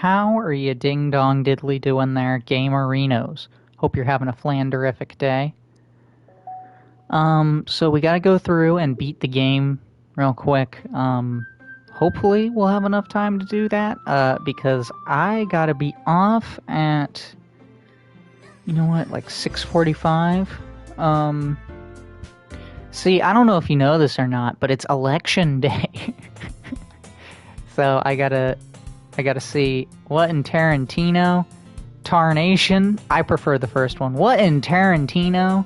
How are you ding dong diddly doing there, Gamerinos? Hope you're having a flanderific day. So we gotta go through and beat the game real quick. Hopefully we'll have enough time to do that, because I gotta be off at, you know what, like 6:45? See, I don't know if you know this or not, but it's election day. So I gotta see what in Tarantino? Tarnation? I prefer the first one. What in Tarantino?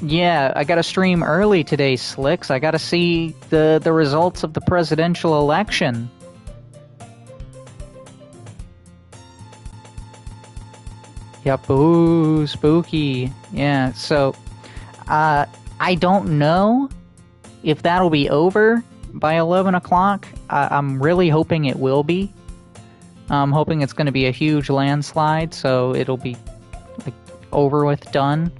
Yeah, I gotta stream early today, Slicks. I gotta see the results of the presidential election. Yep, ooh, spooky. Yeah, so, I don't know if that'll be over by 11 o'clock. I'm really hoping it will be. I'm hoping it's going to be a huge landslide, so it'll be like over with, done.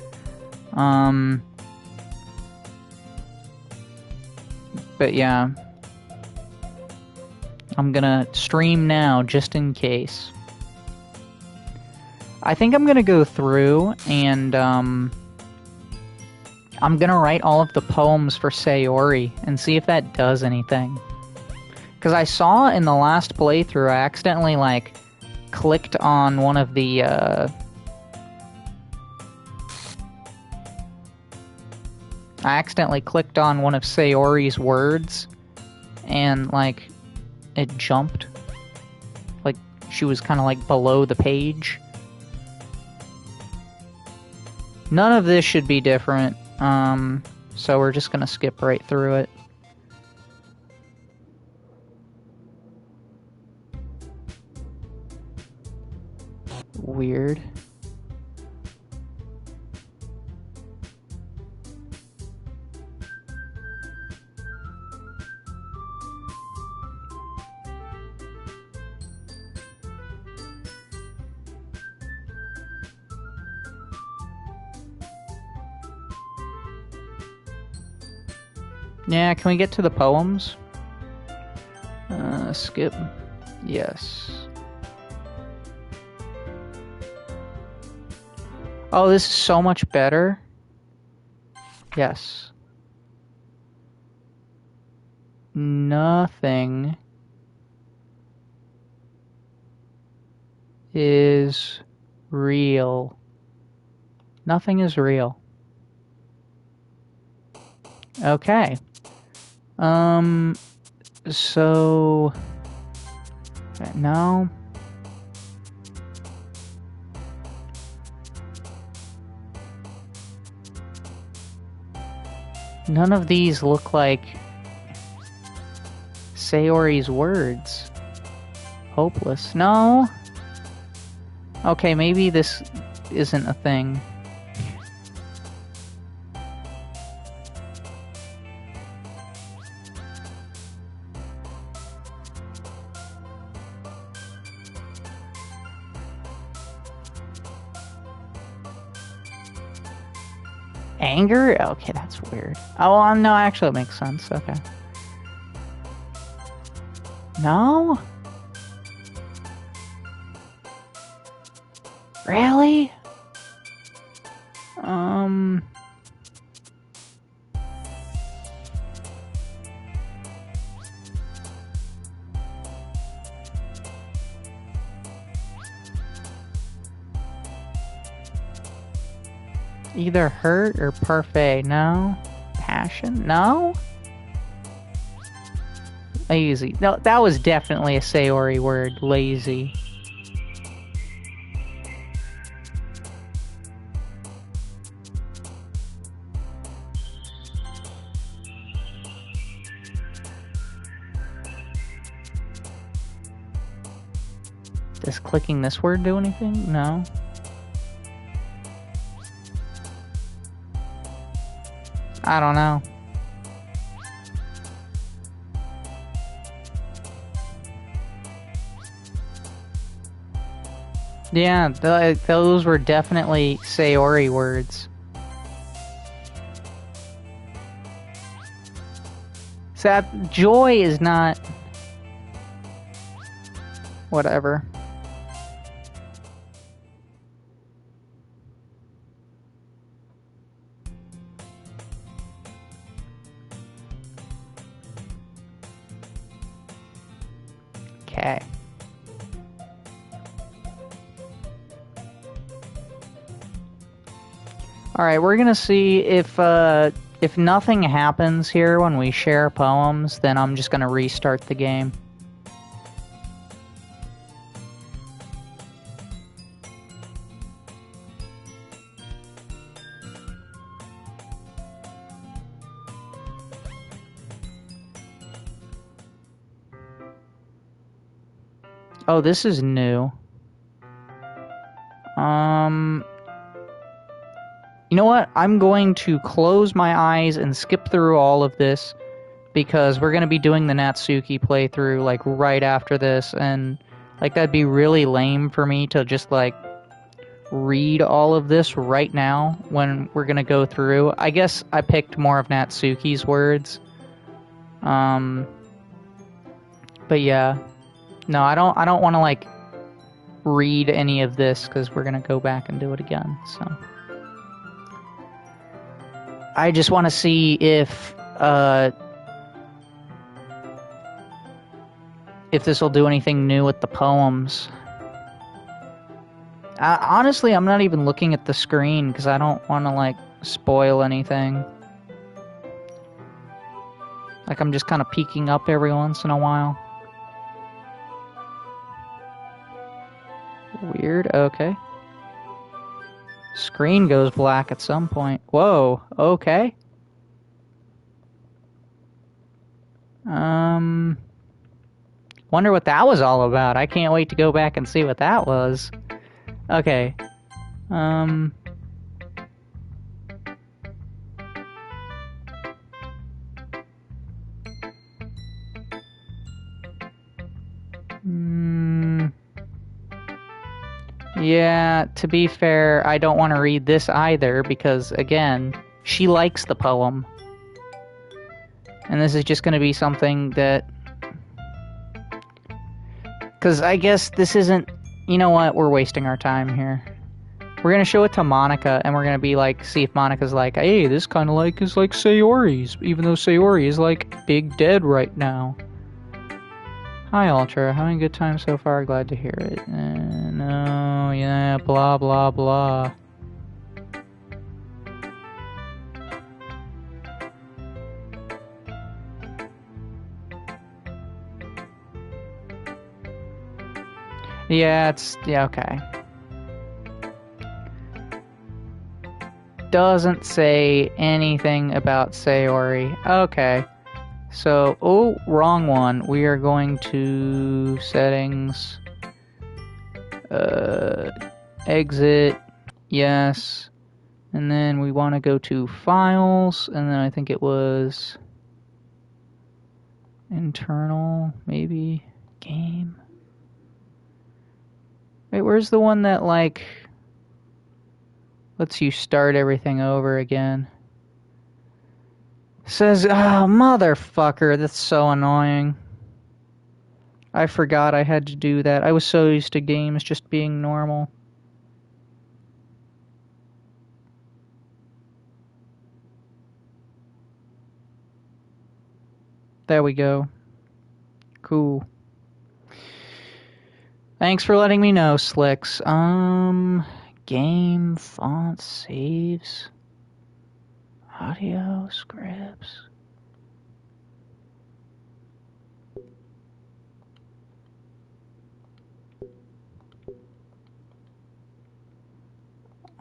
But yeah, I'm gonna stream now just in case. I think I'm gonna go through and I'm gonna write all of the poems for Sayori and see if that does anything. Because I saw in the last playthrough, I accidentally, like, clicked on one of the, I accidentally clicked on one of Sayori's words, and, like, it jumped. Like, she was kind of, like, below the page. None of this should be different, so we're just gonna skip right through it. Weird. Yeah, can we get to the poems? Skip. Yes. Oh, this is so much better. Yes. Nothing is real. Nothing is real. Okay. So... no. None of these look like Sayori's words. Hopeless. No? Okay, maybe this isn't a thing. Anger? Okay, that's weird. Oh, well, no, actually it makes sense. Okay. No? Really? Either hurt or parfait. No? Passion? No? Lazy. No, that was definitely a Sayori word. Lazy. Does clicking this word do anything? No. I don't know. Yeah, those were definitely Sayori words. So joy is not... whatever. Okay. Alright, we're gonna see if nothing happens here when we share poems, then I'm just gonna restart the game. Oh, this is new. You know what? I'm going to close my eyes and skip through all of this because we're going to be doing the Natsuki playthrough like right after this, and like that'd be really lame for me to just like read all of this right now when we're going to go through. I guess I picked more of Natsuki's words. But yeah. No, I don't want to like read any of this because we're going to go back and do it again. So I just want to see if this will do anything new with the poems. Honestly, I'm not even looking at the screen because I don't want to like spoil anything. Like I'm just kind of peeking up every once in a while. Weird, okay. Screen goes black at some point. Whoa, okay. Wonder what that was all about. I can't wait to go back and see what that was. Okay. Yeah, to be fair, I don't want to read this either because, again, she likes the poem. And this is just going to be something that... Because I guess this isn't... You know what? We're wasting our time here. We're going to show it to Monika, and we're going to be like, see if Monika's like, hey, this kind of like is like Sayori's, even though Sayori is like big dead right now. Hi, Ultra. Having a good time so far. Glad to hear it. No, yeah, blah, blah, blah. Yeah, okay. Doesn't say anything about Sayori. Okay. So, oh, wrong one. We are going to settings, exit, yes, and then we want to go to files, and then I think it was internal, maybe, game. Wait, where's the one that, like, lets you start everything over again? Says, oh, motherfucker, that's so annoying. I forgot I had to do that. I was so used to games just being normal. There we go. Cool. Thanks for letting me know, Slicks. Game, font, saves, audio, scripts.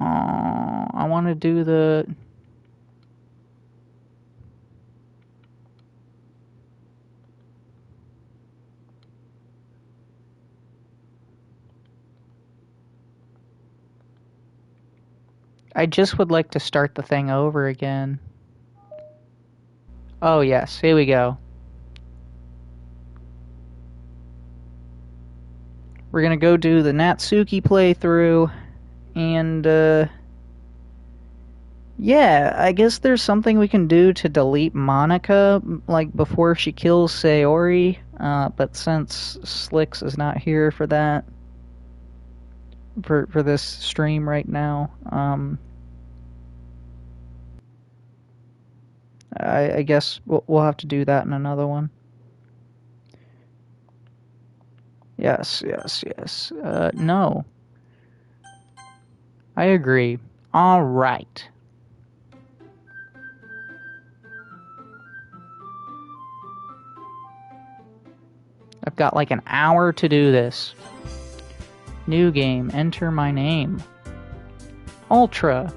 I want to do the... I just would like to start the thing over again. Oh yes, here we go. We're gonna go do the Natsuki playthrough, and yeah, I guess there's something we can do to delete Monika, like before she kills Sayori. But since Slicks is not here for that, for this stream right now, I guess we'll have to do that in another one. Yes. No. I agree. All right. I've got like an hour to do this. New game. Enter my name. Ultra.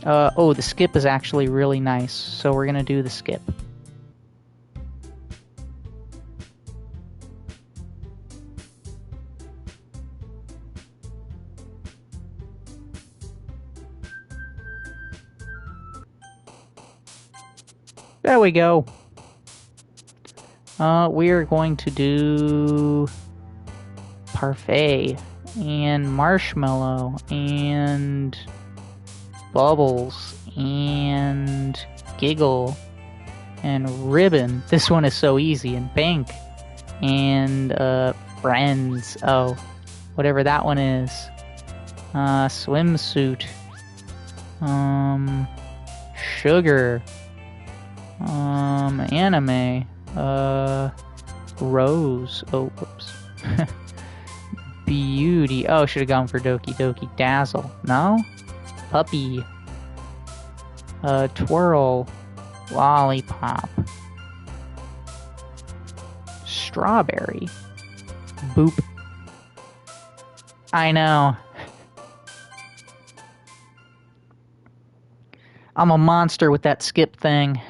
Oh, the skip is actually really nice, so we're gonna do the skip. There we go. We are going to do Parfait and Marshmallow and Bubbles and Giggle and Ribbon. This one is so easy. And Bank and Friends. Oh, whatever that one is. Swimsuit. Sugar. Anime. Rose. Oh, whoops. Beauty. Oh, should have gone for Doki Doki Dazzle. No? Puppy. Twirl. Lollipop. Strawberry. Boop. I know. I'm a monster with that skip thing.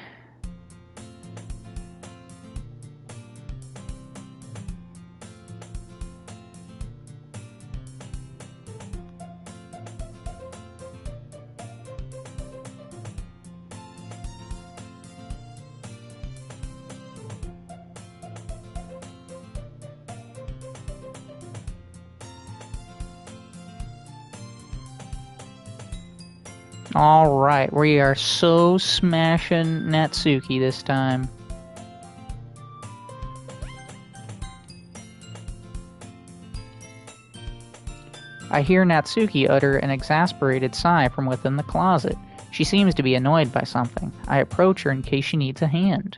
Alright, we are so smashing Natsuki this time. I hear Natsuki utter an exasperated sigh from within the closet. She seems to be annoyed by something. I approach her in case she needs a hand.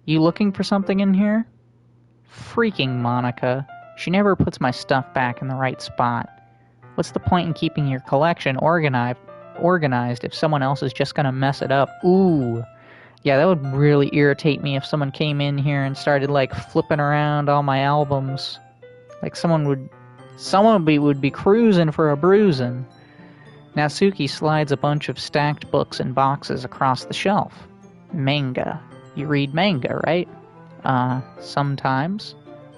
You looking for something in here? Freaking Monica. She never puts my stuff back in the right spot. What's the point in keeping your collection organized if someone else is just gonna mess it up? Ooh. Yeah, that would really irritate me if someone came in here and started, like, flipping around all my albums. Like, someone would be cruising for a bruising. Natsuki slides a bunch of stacked books and boxes across the shelf. Manga. You read manga, right? Sometimes.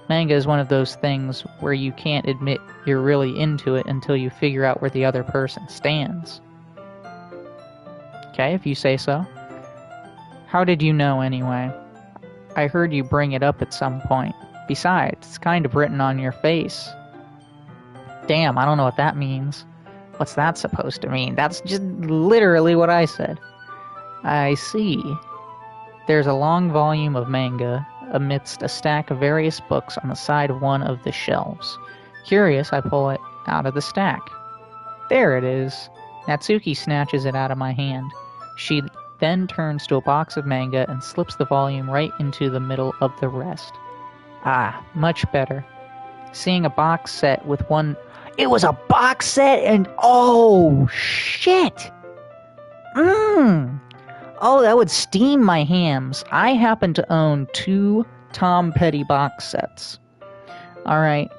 Manga is one of those things where you can't admit you're really into it until you figure out where the other person stands. Okay, if you say so. How did you know, anyway? I heard you bring it up at some point. Besides, it's kind of written on your face. Damn, I don't know what that means. What's that supposed to mean? That's just literally what I said. I see. There's a long volume of manga amidst a stack of various books on the side of one of the shelves. Curious, I pull it out of the stack. There it is. Natsuki snatches it out of my hand. She then turns to a box of manga and slips the volume right into the middle of the rest. Ah, much better. Seeing a box set with one... It was a box set and... Oh, shit! Oh, that would steam my hams. I happen to own 2 Tom Petty box sets. Alright.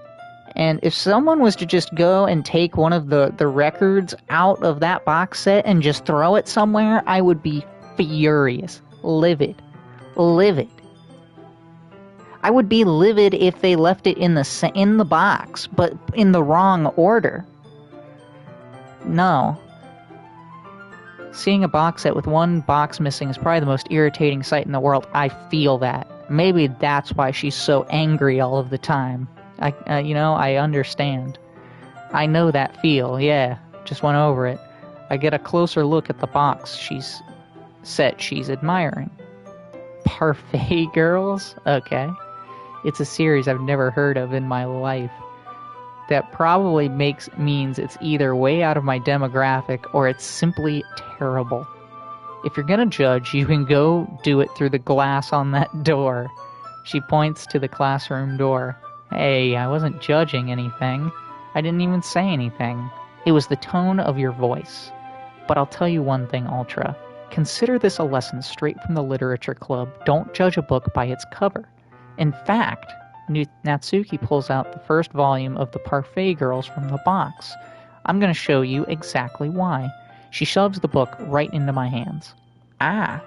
And if someone was to just go and take one of the records out of that box set and just throw it somewhere, I would be furious. Livid. I would be livid if they left it in the box, but in the wrong order. No. Seeing a box set with one box missing is probably the most irritating sight in the world. I feel that. Maybe that's why she's so angry all of the time. I understand. I know that feel, yeah. Just went over it. I get a closer look at the box she's admiring. Parfait Girls? Okay. It's a series I've never heard of in my life. That probably means it's either way out of my demographic or it's simply terrible. If you're gonna judge, you can go do it through the glass on that door. She points to the classroom door. Hey, I wasn't judging anything. I didn't even say anything. It was the tone of your voice. But I'll tell you one thing, Ultra. Consider this a lesson straight from the literature club. Don't judge a book by its cover. In fact, Natsuki pulls out the first volume of the Parfait Girls from the box. I'm going to show you exactly why. She shoves the book right into my hands. I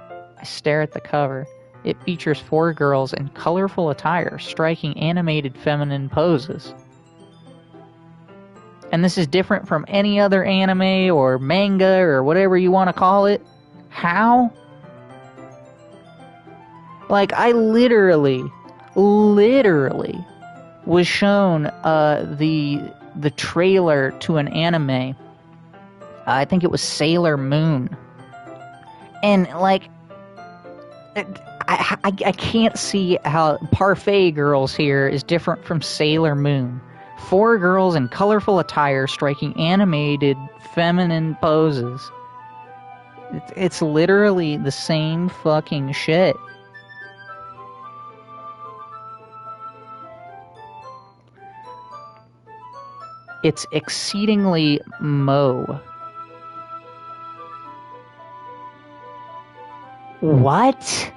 stare at the cover. It features 4 girls in colorful attire, striking animated feminine poses. And this is different from any other anime or manga or whatever you want to call it. How? Like, I literally was shown the trailer to an anime. I think it was Sailor Moon. And, like, I can't see how Parfait Girls here is different from Sailor Moon. 4 girls in colorful attire striking animated feminine poses. It's literally the same fucking shit. It's exceedingly Moe. What?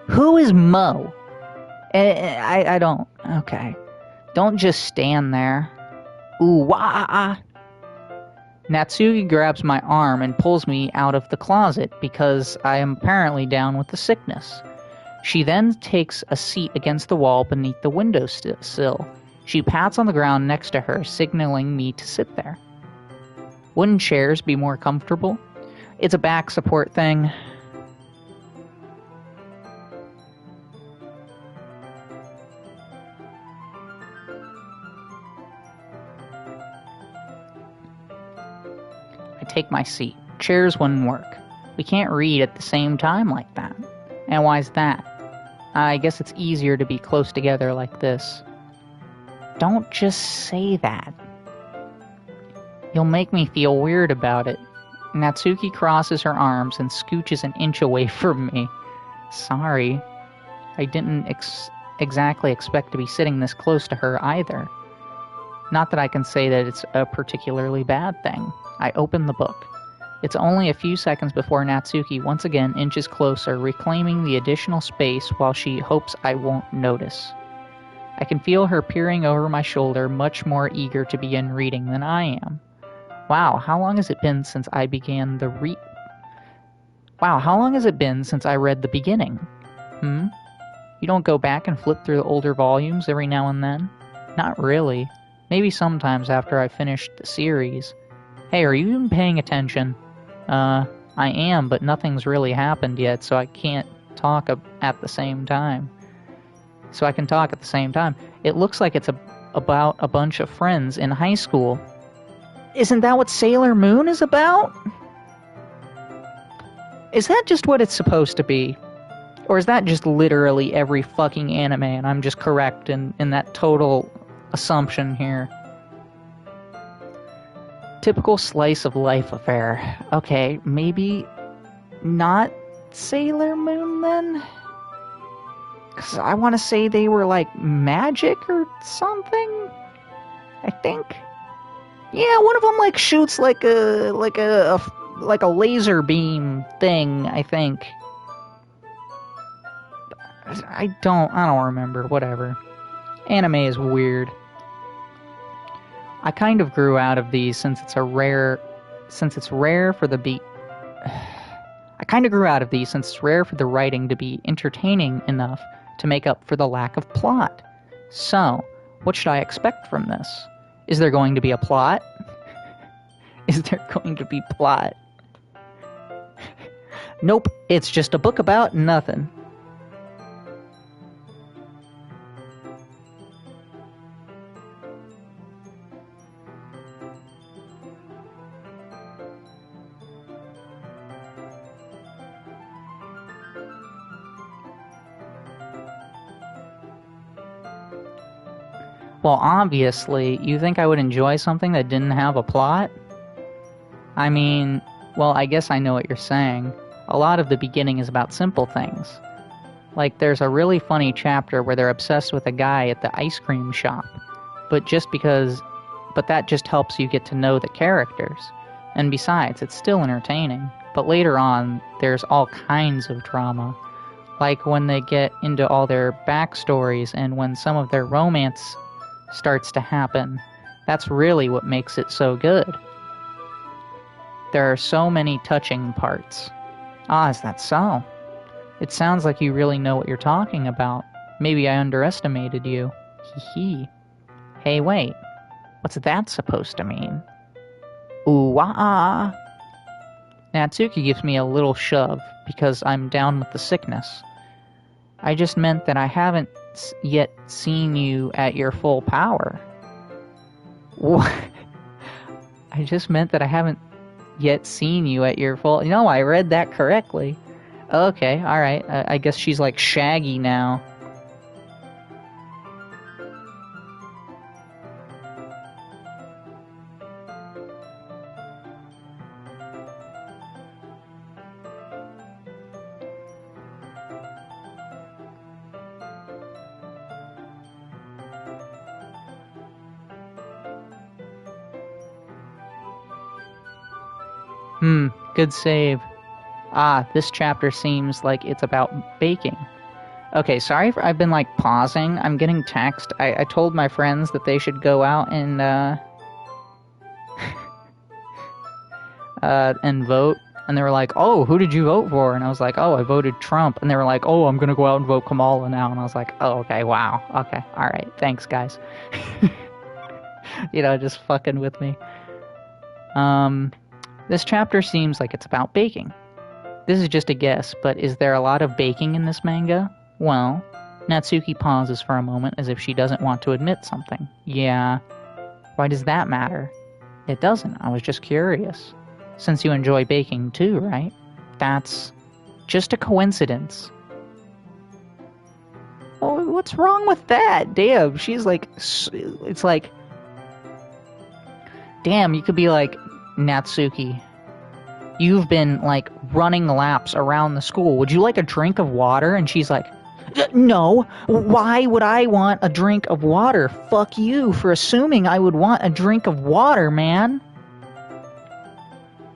Who is Moe? I don't... Okay. Don't just stand there. Ooh, wah! Natsuki grabs my arm and pulls me out of the closet because I am apparently down with the sickness. She then takes a seat against the wall beneath the windowsill. She pats on the ground next to her, signaling me to sit there. Wouldn't chairs be more comfortable? It's a back support thing. I take my seat. Chairs wouldn't work. We can't read at the same time like that. And why's that? I guess it's easier to be close together like this. Don't just say that. You'll make me feel weird about it. Natsuki crosses her arms and scooches an inch away from me. Sorry. I didn't exactly expect to be sitting this close to her either. Not that I can say that it's a particularly bad thing. I open the book. It's only a few seconds before Natsuki once again inches closer, reclaiming the additional space while she hopes I won't notice. I can feel her peering over my shoulder, much more eager to begin reading than I am. Wow, how long has it been since I began the Wow, how long has it been since I read the beginning? You don't go back and flip through the older volumes every now and then? Not really. Maybe sometimes after I finished the series. Hey, are you even paying attention? I am, but nothing's really happened yet, so I can't talk at the same time. So I can talk at the same time. It looks like it's about a bunch of friends in high school. Isn't that what Sailor Moon is about? Is that just what it's supposed to be? Or is that just literally every fucking anime and I'm just correct in that total assumption here? Typical slice of life affair. Okay, maybe not Sailor Moon then? Because I want to say they were like magic or something? I think. Yeah, one of them like shoots like a laser beam thing, I think. I don't remember, whatever. Anime is weird. I kind of grew out of these since it's rare for the writing to be entertaining enough to make up for the lack of plot. So, what should I expect from this? Is there going to be a plot? Is there going to be plot? Nope, it's just a book about nothing. Well, obviously, you think I would enjoy something that didn't have a plot? I mean, well, I guess I know what you're saying. A lot of the beginning is about simple things. Like, there's a really funny chapter where they're obsessed with a guy at the ice cream shop. But that just helps you get to know the characters. And besides, it's still entertaining. But later on, there's all kinds of drama. Like when they get into all their backstories and when some of their romance starts to happen. That's really what makes it so good. There are so many touching parts. Ah, is that so? It sounds like you really know what you're talking about. Maybe I underestimated you. Hee hee. Hey, wait. What's that supposed to mean? Ooh-ah. Natsuki gives me a little shove because I'm down with the sickness. I just meant that I haven't yet seen you at your full power. What? I just meant that I haven't yet seen you at your full... No, I read that correctly. Okay, alright. I guess she's like Shaggy now. Good save. Ah, this chapter seems like it's about baking. Okay, sorry if I've been, like, pausing. I'm getting text. I told my friends that they should go out and, and vote. And they were like, oh, who did you vote for? And I was like, oh, I voted Trump. And they were like, oh, I'm gonna go out and vote Kamala now. And I was like, oh, okay, wow. Okay, alright. Thanks, guys. You know, just fucking with me. This chapter seems like it's about baking. This is just a guess, but is there a lot of baking in this manga? Well, Natsuki pauses for a moment as if she doesn't want to admit something. Yeah. Why does that matter? It doesn't. I was just curious. Since you enjoy baking too, right? That's just a coincidence. Oh, what's wrong with that? Damn, she's like... It's like... Damn, you could be like... Natsuki, you've been, like, running laps around the school. Would you like a drink of water? And she's like, no. Why would I want a drink of water? Fuck you for assuming I would want a drink of water, man.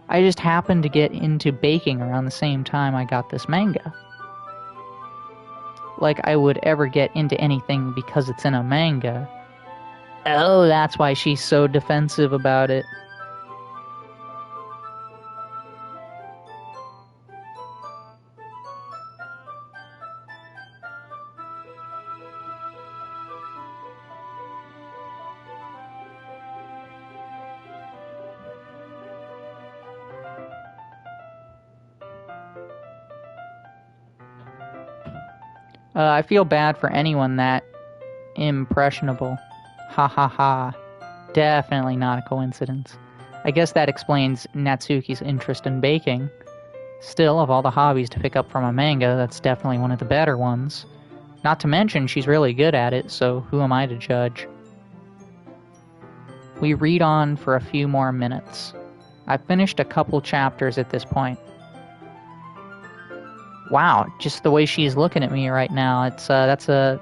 I just happened to get into baking around the same time I got this manga. Like I would ever get into anything because it's in a manga. Oh, that's why she's so defensive about it. I feel bad for anyone that impressionable. Ha ha ha. Definitely not a coincidence. I guess that explains Natsuki's interest in baking. Still, of all the hobbies to pick up from a manga, that's definitely one of the better ones. Not to mention, she's really good at it, so who am I to judge? We read on for a few more minutes. I've finished a couple chapters at this point. Wow, just the way she's looking at me right now, it's that's a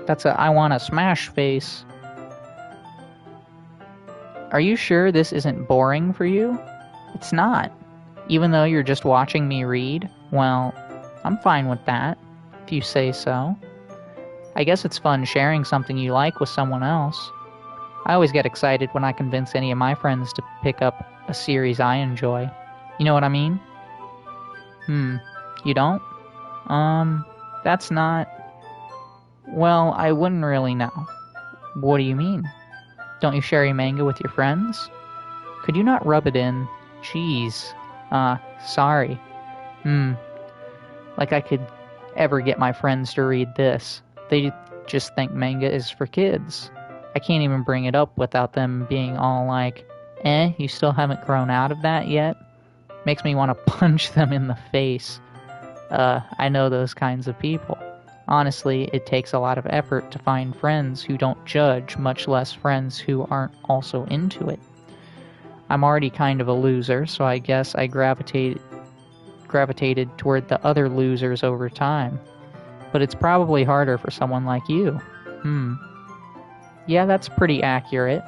I want to smash face. Are you sure this isn't boring for you? It's not. Even though you're just watching me read, well, I'm fine with that, if you say so. I guess it's fun sharing something you like with someone else. I always get excited when I convince any of my friends to pick up a series I enjoy. You know what I mean? You don't? That's not... Well, I wouldn't really know. What do you mean? Don't you share your manga with your friends? Could you not rub it in? Jeez. Sorry. Like I could ever get my friends to read this. They just think manga is for kids. I can't even bring it up without them being all like, you still haven't grown out of that yet? Makes me want to punch them in the face. I know those kinds of people. Honestly, it takes a lot of effort to find friends who don't judge, much less friends who aren't also into it. I'm already kind of a loser, so I guess I gravitated toward the other losers over time. But it's probably harder for someone like you. Yeah, that's pretty accurate.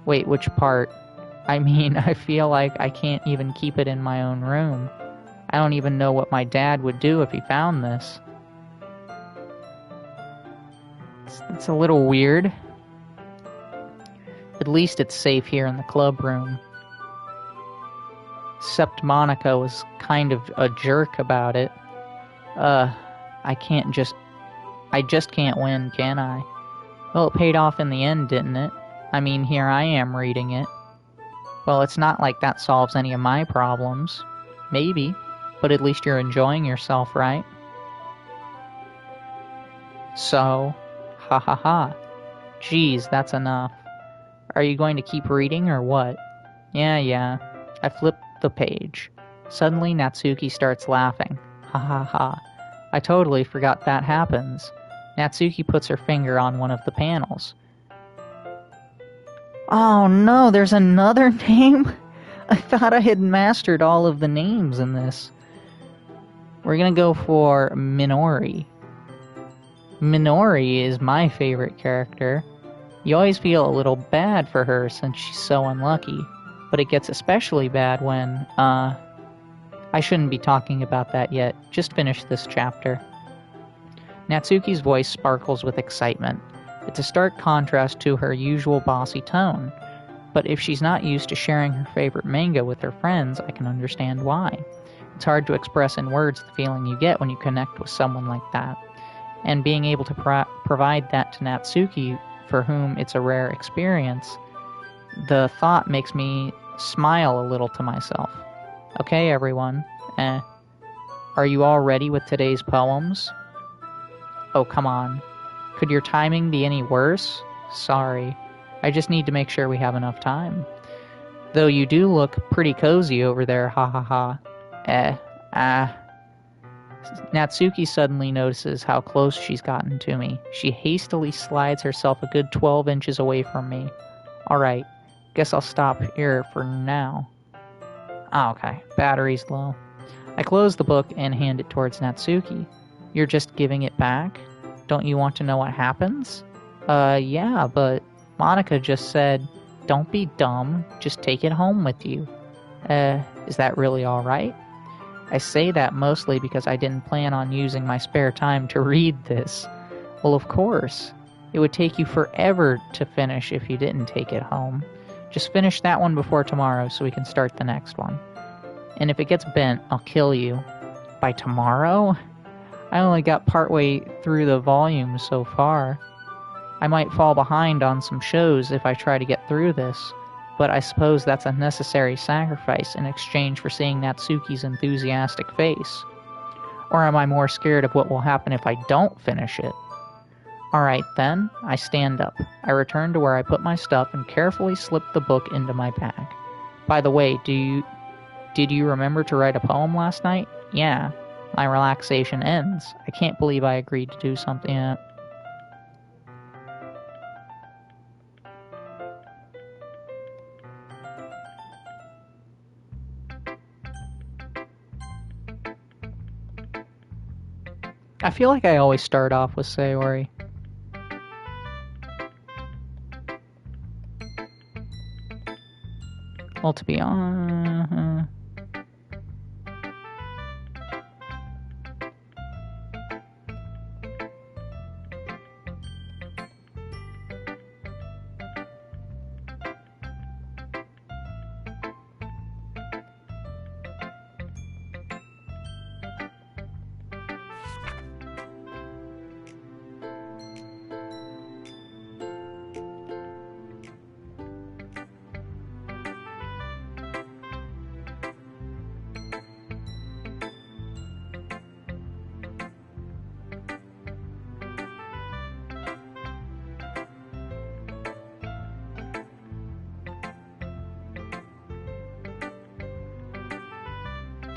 Wait, which part? I mean, I feel like I can't even keep it in my own room. I don't even know what my dad would do if he found this. It's a little weird. At least it's safe here in the club room. Except Monica was kind of a jerk about it. I just can't win, can I? Well, it paid off in the end, didn't it? I mean, here I am reading it. Well, it's not like that solves any of my problems. Maybe, but at least you're enjoying yourself, right? So, ha ha ha. Geez, that's enough. Are you going to keep reading or what? Yeah. I flipped the page. Suddenly, Natsuki starts laughing. Ha ha ha. I totally forgot that happens. Natsuki puts her finger on one of the panels. Oh no, there's another name? I thought I had mastered all of the names in this. We're gonna go for Minori. Minori is my favorite character. You always feel a little bad for her since she's so unlucky, but it gets especially bad when, I shouldn't be talking about that yet. Just finish this chapter. Natsuki's voice sparkles with excitement. It's a stark contrast to her usual bossy tone, but if she's not used to sharing her favorite manga with her friends, I can understand why. It's hard to express in words the feeling you get when you connect with someone like that, and being able to provide that to Natsuki, for whom it's a rare experience, the thought makes me smile a little to myself. Okay, everyone. Are you all ready with today's poems? Oh, come on. Could your timing be any worse? Sorry. I just need to make sure we have enough time. Though you do look pretty cozy over there, ha ha ha. Natsuki suddenly notices how close she's gotten to me. She hastily slides herself a good 12 inches away from me. Alright, guess I'll stop here for now. Okay, battery's low. I close the book and hand it towards Natsuki. You're just giving it back? Don't you want to know what happens? Yeah, but Monica just said, don't be dumb, just take it home with you. Is that really alright? I say that mostly because I didn't plan on using my spare time to read this. Well, of course. It would take you forever to finish if you didn't take it home. Just finish that one before tomorrow so we can start the next one. And if it gets bent, I'll kill you. By tomorrow? I only got partway through the volume so far. I might fall behind on some shows if I try to get through this, but I suppose that's a necessary sacrifice in exchange for seeing Natsuki's enthusiastic face. Or am I more scared of what will happen if I don't finish it? Alright then, I stand up. I return to where I put my stuff and carefully slip the book into my bag. By the way, did you remember to write a poem last night? Yeah. My relaxation ends. I can't believe I agreed to do something yet. I feel like I always start off with Sayori. Well, to be honest...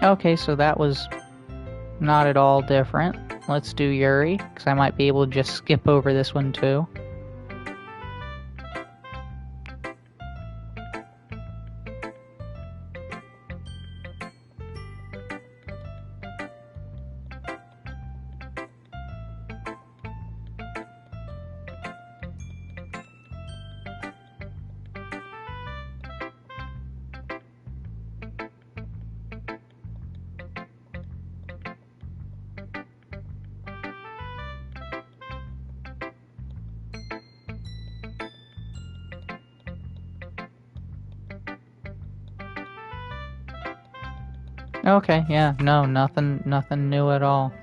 Okay, so that was not at all different. let's do Yuri, because I might be able to just skip over this one too. Okay, yeah, no, nothing new at all.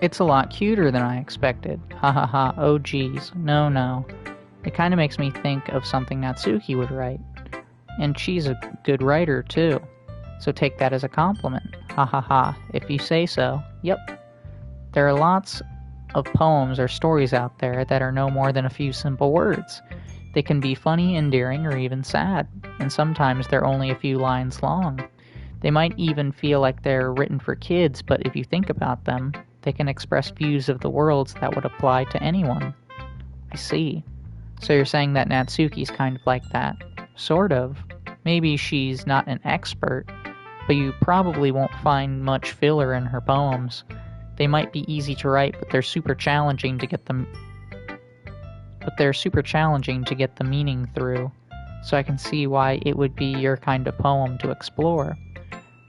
It's a lot cuter than I expected. Ha ha ha, oh geez, no. It kinda makes me think of something Natsuki would write. And she's a good writer, too. So take that as a compliment. Ha ha ha, if you say so. Yep. There are lots of poems or stories out there that are no more than a few simple words. They can be funny, endearing, or even sad, and sometimes they're only a few lines long. They might even feel like they're written for kids, but if you think about them, they can express views of the worlds that would apply to anyone. I see. So you're saying that Natsuki's kind of like that? Sort of. Maybe she's not an expert, but you probably won't find much filler in her poems. They might be easy to write, but they're super challenging to get the meaning through. So I can see why it would be your kind of poem to explore.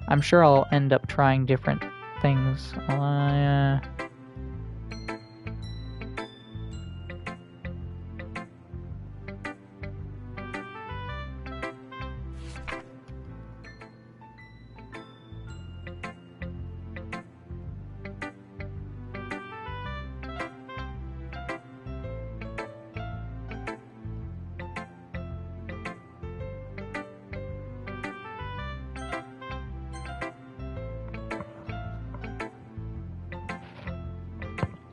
I'm sure I'll end up trying different things.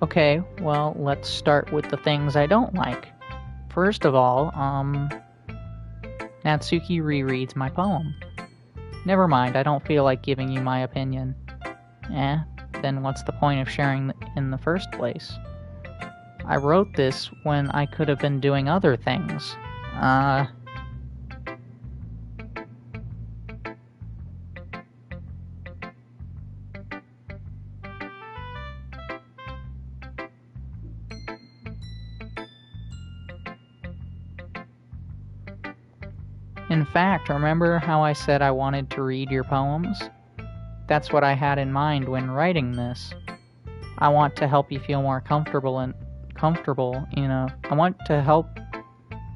Okay, well, let's start with the things I don't like. First of all, Natsuki rereads my poem. Never mind, I don't feel like giving you my opinion. Then what's the point of sharing in the first place? I wrote this when I could have been doing other things. In fact, remember how I said I wanted to read your poems? That's what I had in mind when writing this. I want to help you feel more comfortable, I want to help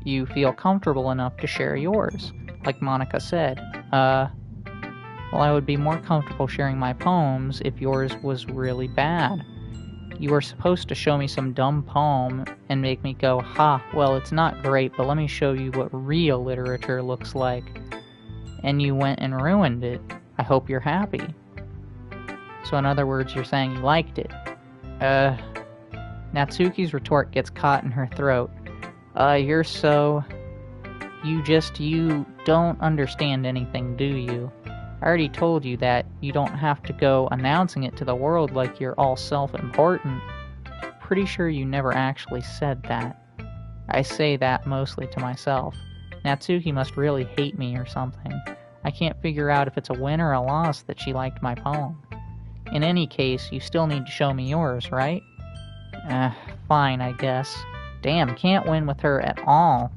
you feel comfortable enough to share yours, like Monika said. Well, I would be more comfortable sharing my poems if yours was really bad. You were supposed to show me some dumb poem and make me go, ha, well, it's not great, but let me show you what real literature looks like. And you went and ruined it. I hope you're happy. So in other words, you're saying you liked it. Natsuki's retort gets caught in her throat. You don't understand anything, do you? I already told you that you don't have to go announcing it to the world like you're all self-important. Pretty sure you never actually said that. I say that mostly to myself. Natsuki must really hate me or something. I can't figure out if it's a win or a loss that she liked my poem. In any case, you still need to show me yours, right? Fine, I guess. Damn, can't win with her at all.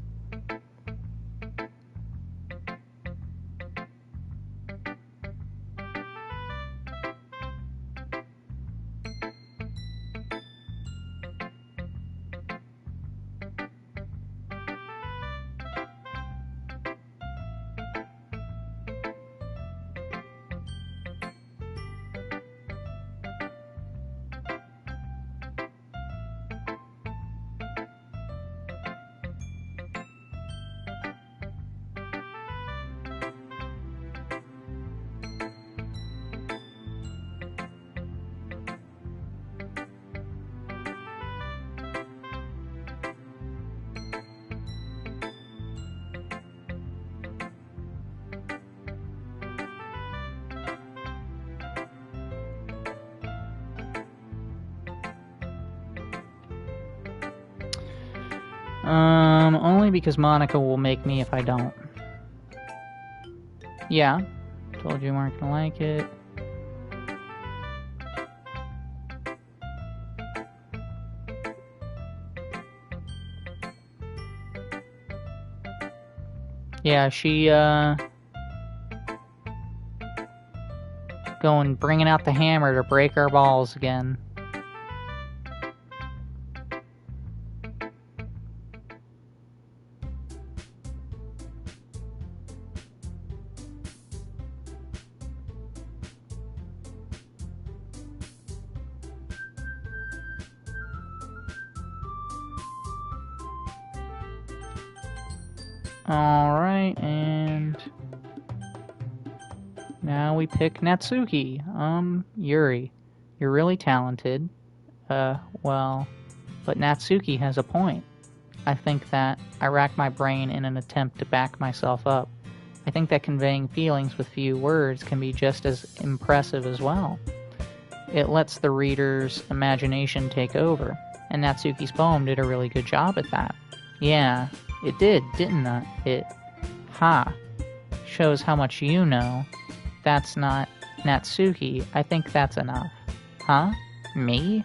Only because Monica will make me if I don't. Yeah, told you weren't gonna like it. Yeah, she, going, bringing out the hammer to break our balls again. Alright, and now we pick Natsuki. Yuri, you're really talented. Well, but Natsuki has a point. I think that I rack my brain in an attempt to back myself up. I think that conveying feelings with few words can be just as impressive as well. It lets the reader's imagination take over, and Natsuki's poem did a really good job at that. Yeah, it did, didn't it? Ha. Shows how much you know. That's not Natsuki. I think that's enough. Huh? Me?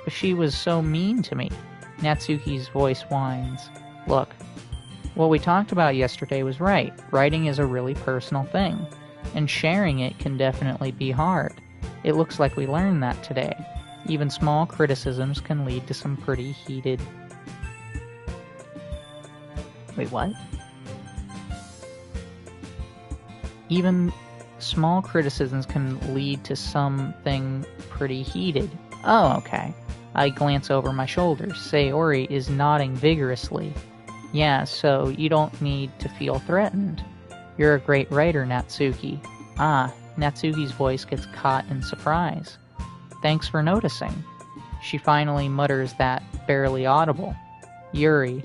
But she was so mean to me. Natsuki's voice whines. Look, what we talked about yesterday was right. Writing is a really personal thing, and sharing it can definitely be hard. It looks like we learned that today. Even small criticisms can lead to some pretty heated... Wait, what? Even small criticisms can lead to something pretty heated. Oh, okay. I glance over my shoulder. Sayori is nodding vigorously. Yeah, so you don't need to feel threatened. You're a great writer, Natsuki. Ah, Natsuki's voice gets caught in surprise. Thanks for noticing. She finally mutters that barely audible. Yuri.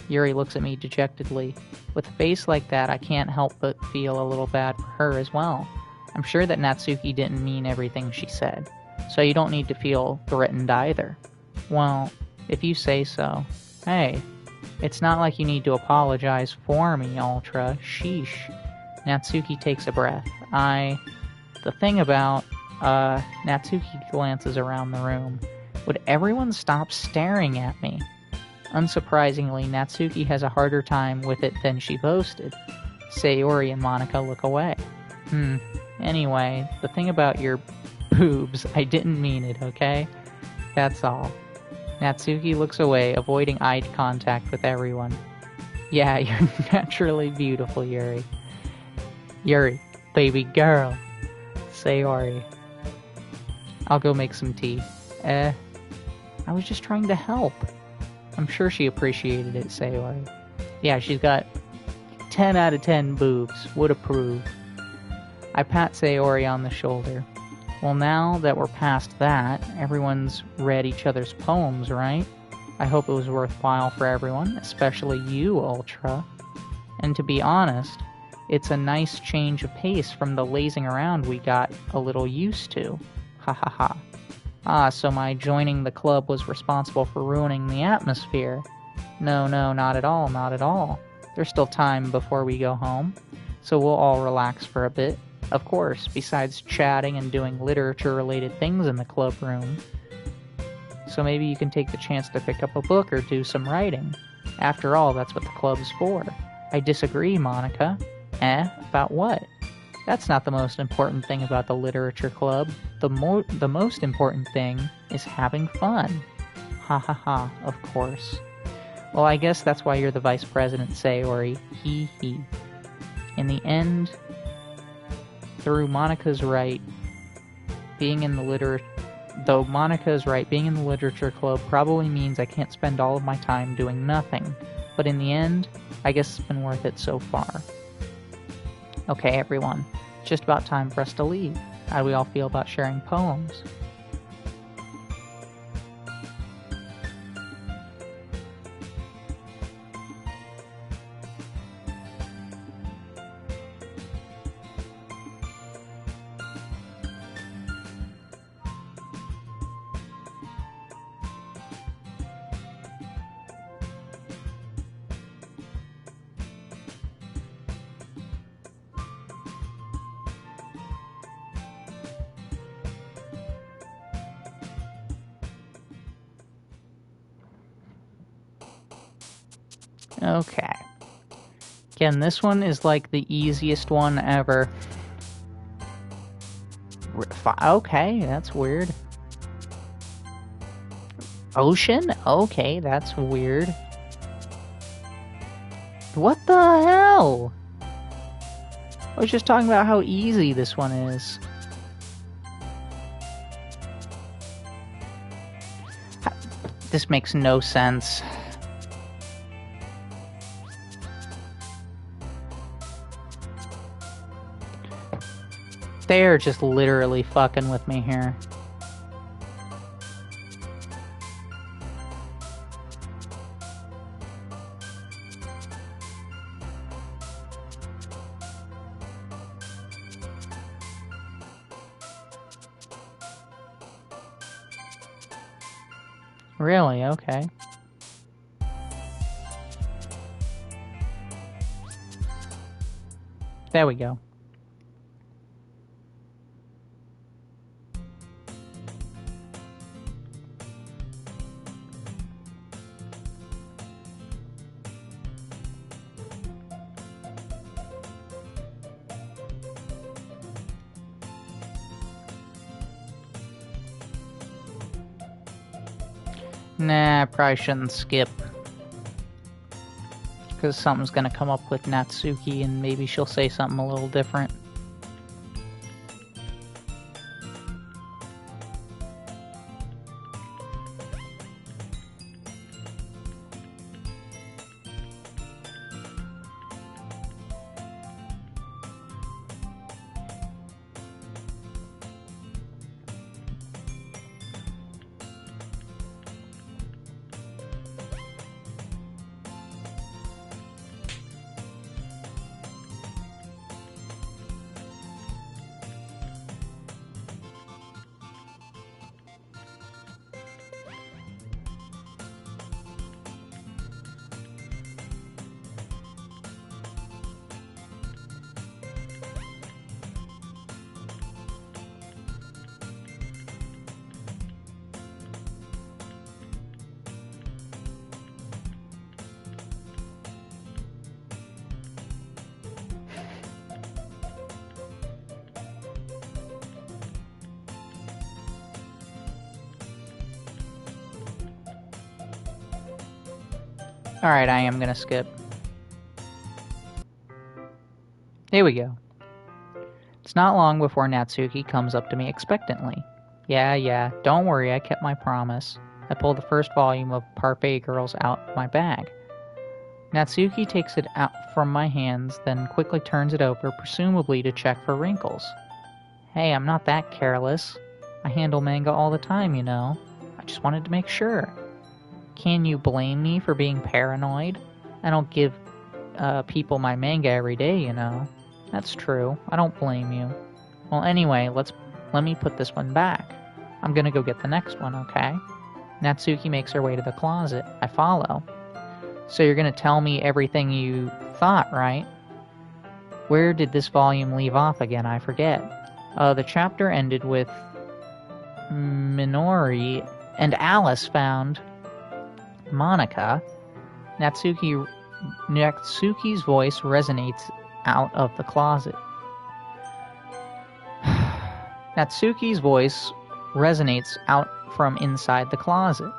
Yuri looks at me dejectedly. With a face like that, I can't help but feel a little bad for her as well. I'm sure that Natsuki didn't mean everything she said, so you don't need to feel threatened either. Well, if you say so. Hey, it's not like you need to apologize for me, Ultra. Sheesh. Natsuki takes a breath. The thing about, Natsuki glances around the room. Would everyone stop staring at me? Unsurprisingly, Natsuki has a harder time with it than she boasted. Sayori and Monica look away. Anyway, the thing about your boobs, I didn't mean it, okay? That's all. Natsuki looks away, avoiding eye contact with everyone. Yeah, you're naturally beautiful, Yuri. Yuri, baby girl. Sayori. I'll go make some tea. I was just trying to help. I'm sure she appreciated it, Sayori. Yeah, she's got 10 out of 10 boobs. Would approve. I pat Sayori on the shoulder. Well, now that we're past that, everyone's read each other's poems, right? I hope it was worthwhile for everyone, especially you, Ultra. And to be honest, it's a nice change of pace from the lazing around we got a little used to. Ha ha ha. Ah, so my joining the club was responsible for ruining the atmosphere. No, not at all, not at all. There's still time before we go home, so we'll all relax for a bit. Of course, besides chatting and doing literature-related things in the club room. So maybe you can take the chance to pick up a book or do some writing. After all, that's what the club's for. I disagree, Monica. About what? That's not the most important thing about the literature club. The most important thing is having fun. Ha ha ha, of course. Well, I guess that's why you're the vice president, Sayori. Hee hee. In the end, though Monica's right, being in the literature club probably means I can't spend all of my time doing nothing. But in the end, I guess it's been worth it so far. Okay, everyone. It's just about time for us to leave. How do we all feel about sharing poems? Okay. Again, this one is like the easiest one ever. Okay, that's weird. Ocean? Okay, that's weird. What the hell? I was just talking about how easy this one is. This makes no sense. They're just literally fucking with me here. Really? Okay. There we go. Nah, I probably shouldn't skip. Because something's gonna come up with Natsuki and maybe she'll say something a little different. Alright, I am gonna skip. Here we go. It's not long before Natsuki comes up to me expectantly. Yeah, don't worry, I kept my promise. I pull the first volume of Parfait Girls out of my bag. Natsuki takes it out from my hands, then quickly turns it over, presumably to check for wrinkles. Hey, I'm not that careless. I handle manga all the time, you know. I just wanted to make sure. Can you blame me for being paranoid? I don't give people my manga every day, you know. That's true. I don't blame you. Well, anyway, let me put this one back. I'm gonna go get the next one, okay? Natsuki makes her way to the closet. I follow. So you're gonna tell me everything you thought, right? Where did this volume leave off again? I forget. The chapter ended with Minori and Alice found Monica. Natsuki's voice resonates out of the closet. Natsuki's voice resonates out from inside the closet.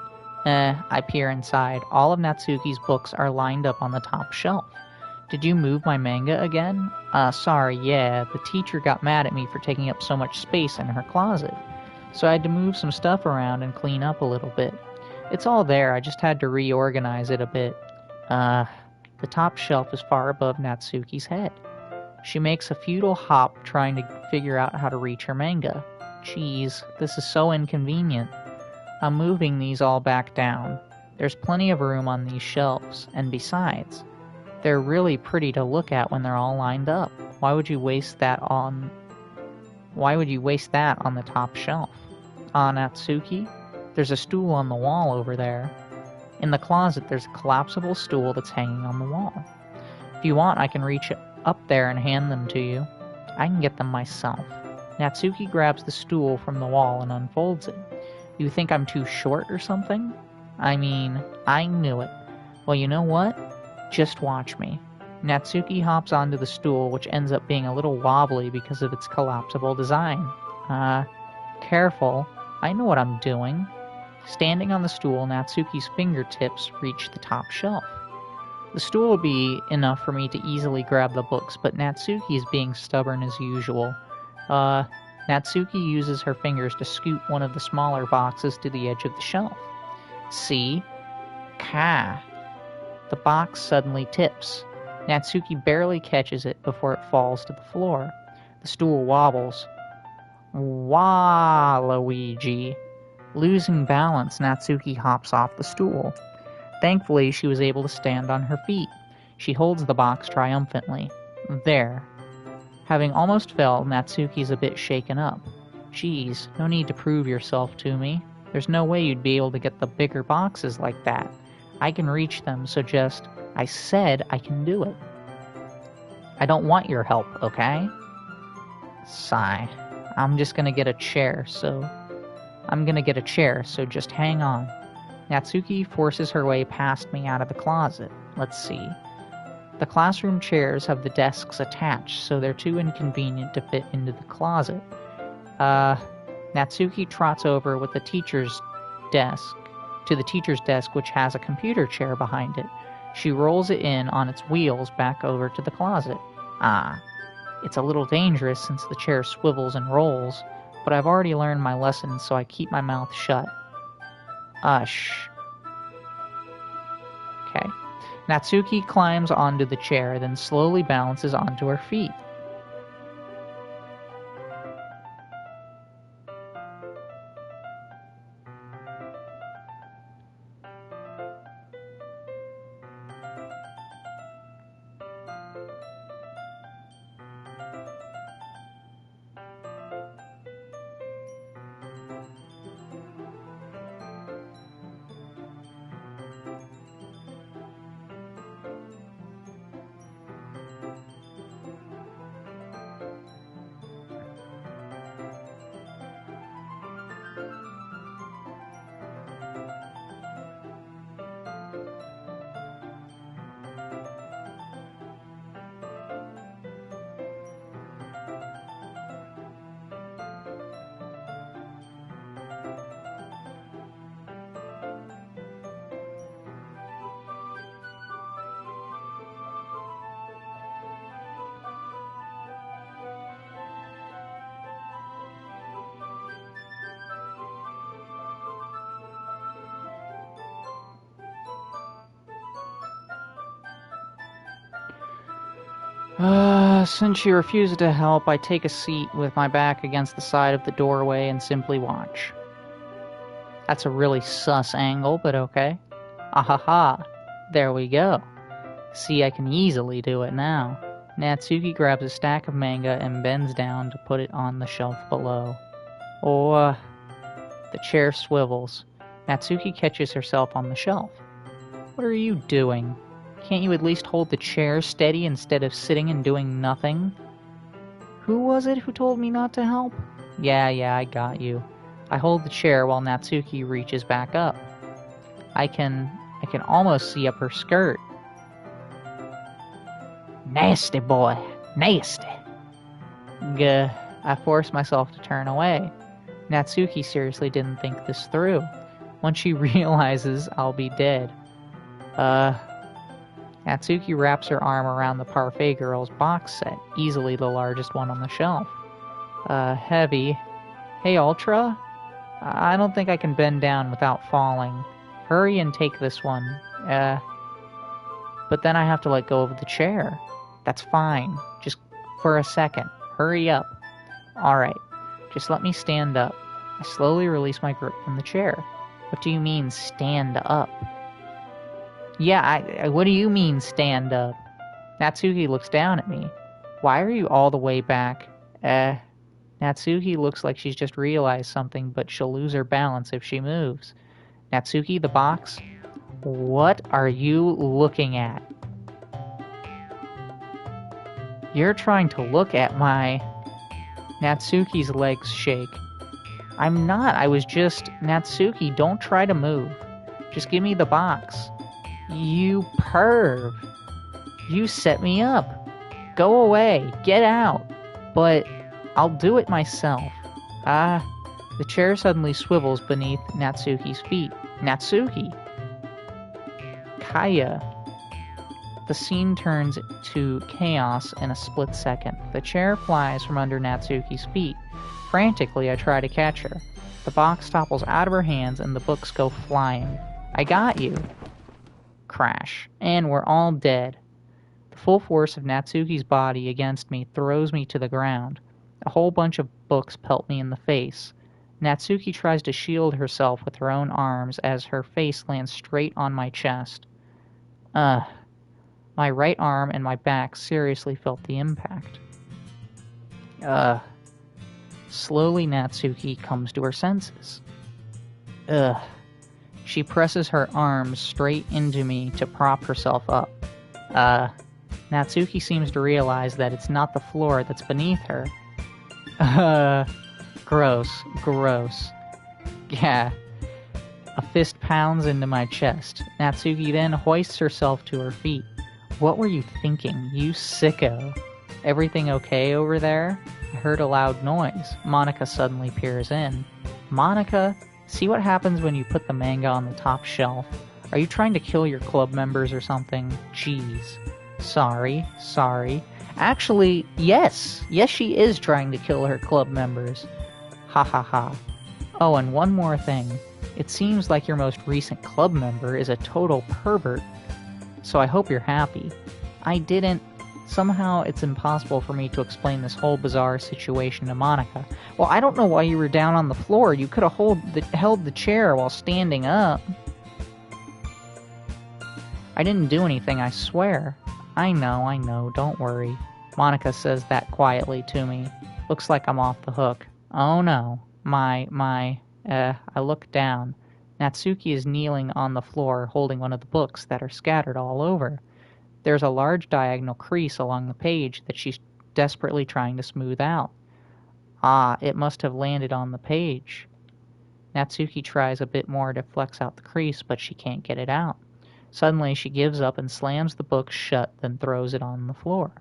I peer inside. All of Natsuki's books are lined up on the top shelf. Did you move my manga again? Sorry, yeah. The teacher got mad at me for taking up so much space in her closet. So I had to move some stuff around and clean up a little bit. It's all there, I just had to reorganize it a bit. The top shelf is far above Natsuki's head. She makes a futile hop trying to figure out how to reach her manga. Geez, this is so inconvenient. I'm moving these all back down. There's plenty of room on these shelves, and besides, they're really pretty to look at when they're all lined up. Why would you waste that on the top shelf? Natsuki? There's a stool on the wall over there. In the closet, there's a collapsible stool that's hanging on the wall. If you want, I can reach up there and hand them to you. I can get them myself. Natsuki grabs the stool from the wall and unfolds it. You think I'm too short or something? I mean, I knew it. Well, you know what? Just watch me. Natsuki hops onto the stool, which ends up being a little wobbly because of its collapsible design. Careful. I know what I'm doing. Standing on the stool, Natsuki's fingertips reach the top shelf. The stool would be enough for me to easily grab the books, but Natsuki is being stubborn as usual. Natsuki uses her fingers to scoot one of the smaller boxes to the edge of the shelf. See? Ka! The box suddenly tips. Natsuki barely catches it before it falls to the floor. The stool wobbles. Waluigi! Losing balance, Natsuki hops off the stool. Thankfully, she was able to stand on her feet. She holds the box triumphantly. There. Having almost fell, Natsuki's a bit shaken up. Geez, no need to prove yourself to me. There's no way you'd be able to get the bigger boxes like that. I can reach them, so just... I said I can do it. I don't want your help, okay? Sigh. I'm gonna get a chair, so just hang on. Natsuki forces her way past me out of the closet. Let's see. The classroom chairs have the desks attached, so they're too inconvenient to fit into the closet. Natsuki trots over with the teacher's desk, which has a computer chair behind it. She rolls it in on its wheels back over to the closet. It's a little dangerous since the chair swivels and rolls, but I've already learned my lesson, so I keep my mouth shut. Ush. Okay. Natsuki climbs onto the chair, then slowly balances onto her feet. Since she refuses to help, I take a seat with my back against the side of the doorway and simply watch. That's a really sus angle, but okay. Ahaha, there we go. See, I can easily do it now. Natsuki grabs a stack of manga and bends down to put it on the shelf below. The chair swivels. Natsuki catches herself on the shelf. What are you doing? Can't you at least hold the chair steady instead of sitting and doing nothing? Who was it who told me not to help? Yeah, I got you. I hold the chair while Natsuki reaches back up. I can almost see up her skirt. Nasty boy, nasty. Gah, I force myself to turn away. Natsuki seriously didn't think this through. Once she realizes I'll be dead. Natsuki wraps her arm around the Parfait Girls box set, easily the largest one on the shelf. Heavy. Hey, Ultra? I don't think I can bend down without falling. Hurry and take this one. But then I have to let go of the chair. That's fine. Just for a second. Hurry up. Alright. Just let me stand up. I slowly release my grip from the chair. What do you mean, stand up? Yeah, what do you mean, stand up? Natsuki looks down at me. Why are you all the way back? Natsuki looks like she's just realized something, but she'll lose her balance if she moves. Natsuki, the box? What are you looking at? You're trying to look at my... Natsuki's legs shake. I'm not, I was just... Natsuki, don't try to move. Just give me the box. You perv. You set me up. Go away. Get out. But I'll do it myself. Ah. The chair suddenly swivels beneath Natsuki's feet. Natsuki! Kaya. The scene turns to chaos in a split second. The chair flies from under Natsuki's feet. Frantically, I try to catch her. The box topples out of her hands and the books go flying. I got you. Crash. And we're all dead. The full force of Natsuki's body against me throws me to the ground. A whole bunch of books pelt me in the face. Natsuki tries to shield herself with her own arms as her face lands straight on my chest. My right arm and my back seriously felt the impact. Slowly Natsuki comes to her senses. She presses her arms straight into me to prop herself up. Natsuki seems to realize that it's not the floor that's beneath her. Gross. Yeah. A fist pounds into my chest. Natsuki then hoists herself to her feet. What were you thinking, you sicko? Everything okay over there? I heard a loud noise. Monika suddenly peers in. Monika, see what happens when you put the manga on the top shelf? Are you trying to kill your club members or something? Jeez. Sorry. Actually, yes. Yes, she is trying to kill her club members. Ha ha ha. Oh, and one more thing. It seems like your most recent club member is a total pervert. So I hope you're happy. I didn't. Somehow it's impossible for me to explain this whole bizarre situation to Monika. Well, I don't know why you were down on the floor. You could have held the chair while standing up. I didn't do anything, I swear. I know, don't worry. Monika says that quietly to me. Looks like I'm off the hook. Oh no. I look down. Natsuki is kneeling on the floor holding one of the books that are scattered all over. There's a large diagonal crease along the page that she's desperately trying to smooth out. Ah, it must have landed on the page. Natsuki tries a bit more to flex out the crease, but she can't get it out. Suddenly, she gives up and slams the book shut, then throws it on the floor.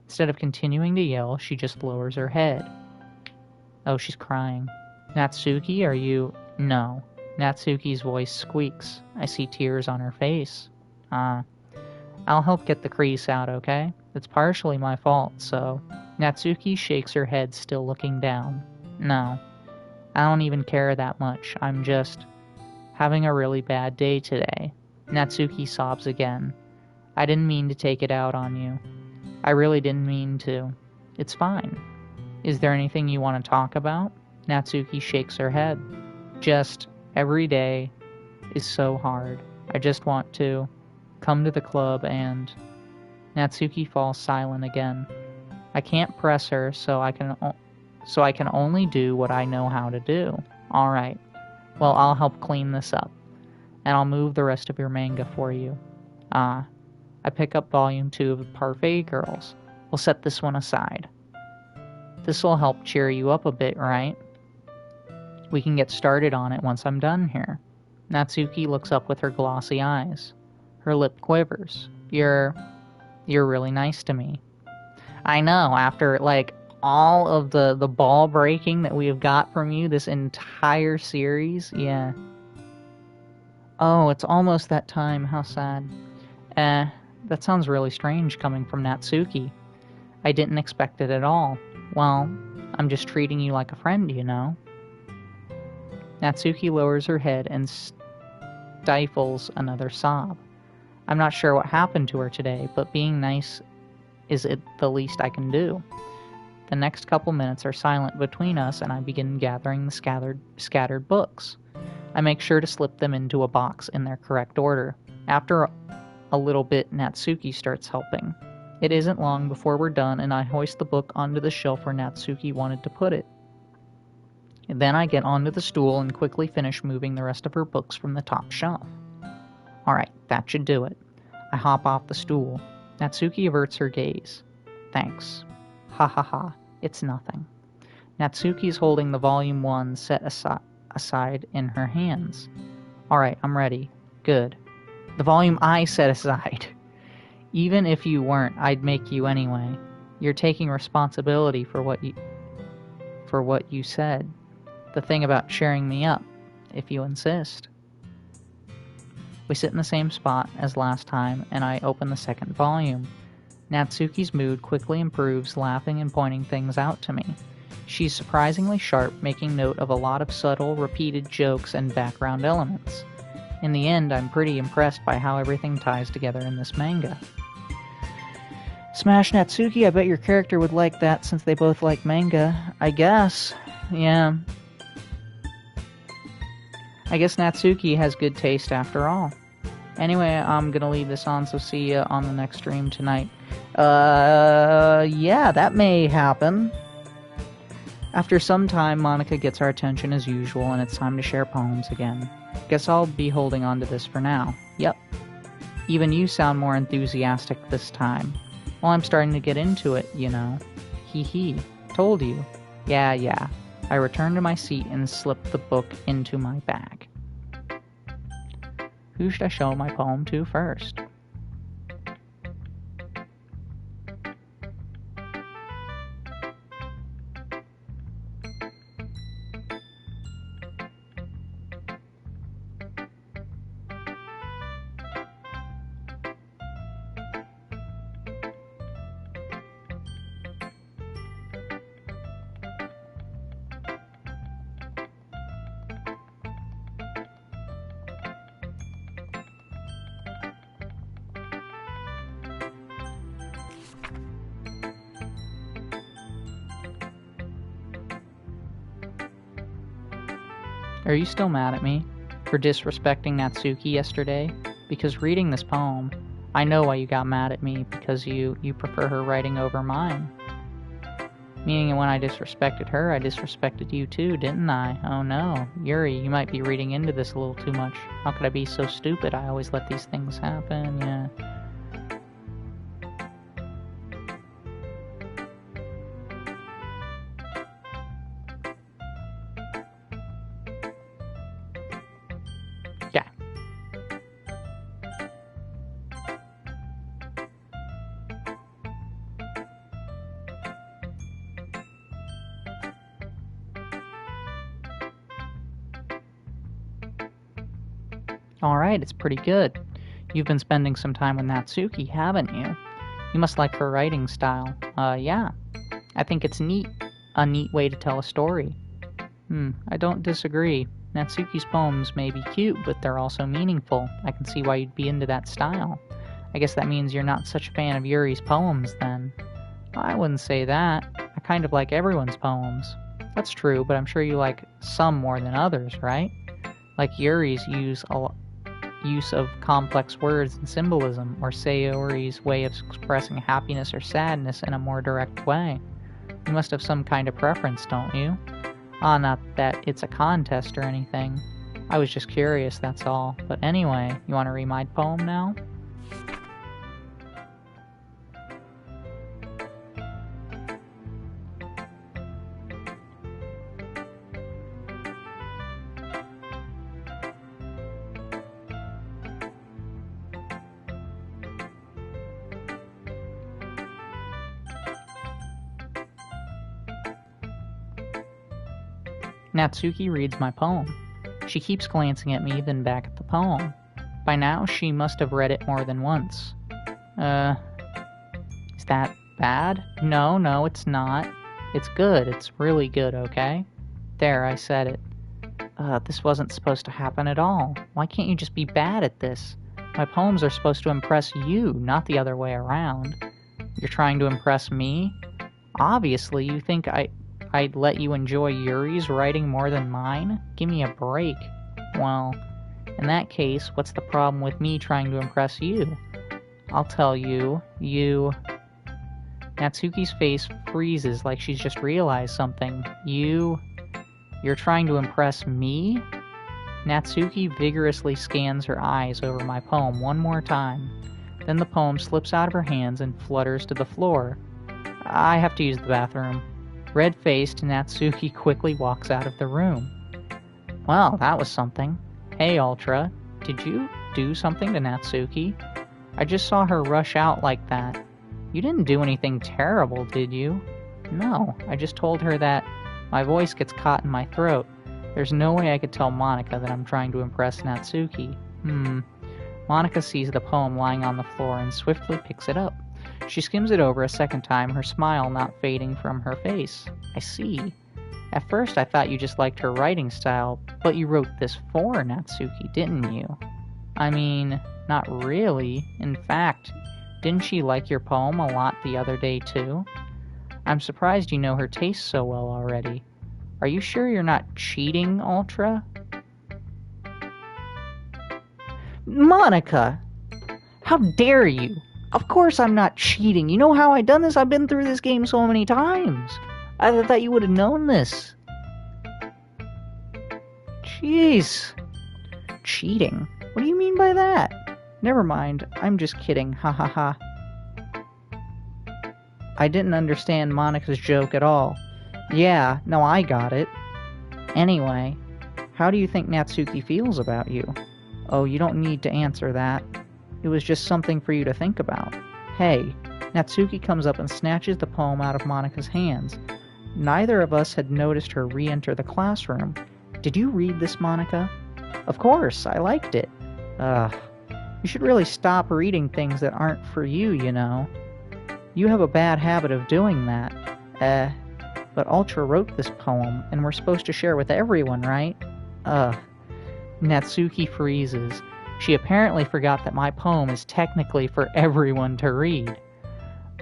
Instead of continuing to yell, she just lowers her head. Oh, she's crying. Natsuki, are you... No. Natsuki's voice squeaks. I see tears on her face. I'll help get the crease out, okay? It's partially my fault, so... Natsuki shakes her head, still looking down. No. I don't even care that much. I'm just... having a really bad day today. Natsuki sobs again. I didn't mean to take it out on you. I really didn't mean to. It's fine. Is there anything you want to talk about? Natsuki shakes her head. Just, every day is so hard. I just want to come to the club and... Natsuki falls silent again. I can't press her, so I can only do what I know how to do. Alright. Well, I'll help clean this up. And I'll move the rest of your manga for you. I pick up volume 2 of Parfait Girls. We'll set this one aside. This'll help cheer you up a bit, right? We can get started on it once I'm done here. Natsuki looks up with her glossy eyes. Her lip quivers. You're really nice to me. I know, after, all of the ball breaking that we have got from you this entire series, yeah. Oh, it's almost that time, how sad. That sounds really strange coming from Natsuki. I didn't expect it at all. Well, I'm just treating you like a friend, you know. Natsuki lowers her head and stifles another sob. I'm not sure what happened to her today, but being nice is the least I can do. The next couple minutes are silent between us, and I begin gathering the scattered books. I make sure to slip them into a box in their correct order. After a little bit, Natsuki starts helping. It isn't long before we're done, and I hoist the book onto the shelf where Natsuki wanted to put it. And then I get onto the stool and quickly finish moving the rest of her books from the top shelf. Alright, that should do it. I hop off the stool. Natsuki averts her gaze. Thanks. Ha ha ha, it's nothing. Natsuki's holding the volume 1 set aside in her hands. Alright, I'm ready. Good. The volume I set aside. Even if you weren't, I'd make you anyway. You're taking responsibility for what you said. The thing about cheering me up, if you insist. We sit in the same spot as last time, and I open the second volume. Natsuki's mood quickly improves, laughing and pointing things out to me. She's surprisingly sharp, making note of a lot of subtle, repeated jokes and background elements. In the end, I'm pretty impressed by how everything ties together in this manga. Smash Natsuki, I bet your character would like that since they both like manga. I guess. Yeah. I guess Natsuki has good taste after all. Anyway, I'm gonna leave this on, so see ya on the next stream tonight. Yeah, that may happen. After some time, Monica gets our attention as usual, and it's time to share poems again. Guess I'll be holding on to this for now. Yep. Even you sound more enthusiastic this time. Well, I'm starting to get into it, you know. Hee hee. Told you. Yeah. I return to my seat and slip the book into my bag. Who should I show my poem to first? Are you still mad at me for disrespecting Natsuki yesterday? Because reading this poem, I know why you got mad at me, because you prefer her writing over mine. Meaning when I disrespected her, I disrespected you too, didn't I? Oh no. Yuri, you might be reading into this a little too much. How could I be so stupid? I always let these things happen, yeah. Alright, it's pretty good. You've been spending some time with Natsuki, haven't you? You must like her writing style. Yeah. I think it's neat. A neat way to tell a story. I don't disagree. Natsuki's poems may be cute, but they're also meaningful. I can see why you'd be into that style. I guess that means you're not such a fan of Yuri's poems, then. I wouldn't say that. I kind of like everyone's poems. That's true, but I'm sure you like some more than others, right? Like Yuri's use of complex words and symbolism, or Sayori's way of expressing happiness or sadness in a more direct way. You must have some kind of preference, don't you? Not that it's a contest or anything. I was just curious, that's all. But anyway, you want to read my poem now? Natsuki reads my poem. She keeps glancing at me, then back at the poem. By now, she must have read it more than once. Is that bad? No, it's not. It's good. It's really good, okay? There, I said it. This wasn't supposed to happen at all. Why can't you just be bad at this? My poems are supposed to impress you, not the other way around. You're trying to impress me? Obviously, you think I'd let you enjoy Yuri's writing more than mine? Give me a break. Well, in that case, what's the problem with me trying to impress you? I'll tell you, Natsuki's face freezes like she's just realized something. You're trying to impress me? Natsuki vigorously scans her eyes over my poem one more time. Then the poem slips out of her hands and flutters to the floor. I have to use the bathroom. Red-faced, Natsuki quickly walks out of the room. Well, that was something. Hey, Ultra, did you do something to Natsuki? I just saw her rush out like that. You didn't do anything terrible, did you? No, I just told her that my voice gets caught in my throat. There's no way I could tell Monika that I'm trying to impress Natsuki. Monika sees the poem lying on the floor and swiftly picks it up. She skims it over a second time, her smile not fading from her face. I see. At first I thought you just liked her writing style, but you wrote this for Natsuki, didn't you? I mean, not really. In fact, didn't she like your poem a lot the other day too? I'm surprised you know her taste so well already. Are you sure you're not cheating, Ultra? Monika! How dare you! Of course I'm not cheating. You know how I done this? I've been through this game so many times. I thought you would have known this. Jeez. Cheating? What do you mean by that? Never mind. I'm just kidding. Ha ha ha. I didn't understand Monika's joke at all. Yeah, no, I got it. Anyway, how do you think Natsuki feels about you? Oh, you don't need to answer that. It was just something for you to think about. Hey, Natsuki comes up and snatches the poem out of Monika's hands. Neither of us had noticed her re-enter the classroom. Did you read this, Monika? Of course, I liked it. You should really stop reading things that aren't for you, you know. You have a bad habit of doing that. But Ultra wrote this poem, and we're supposed to share with everyone, right? Natsuki freezes. She apparently forgot that my poem is technically for everyone to read.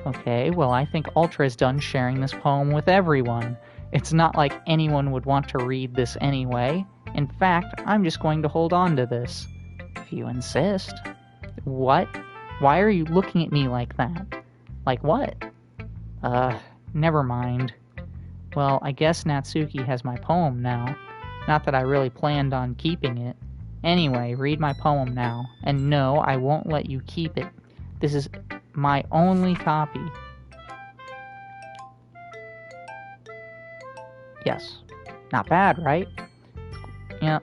Okay, well, I think Ultra is done sharing this poem with everyone. It's not like anyone would want to read this anyway. In fact, I'm just going to hold on to this. If you insist. What? Why are you looking at me like that? Like what? Never mind. Well, I guess Natsuki has my poem now. Not that I really planned on keeping it. Anyway, read my poem now. And no, I won't let you keep it. This is my only copy. Yes. Not bad, right? Yeah.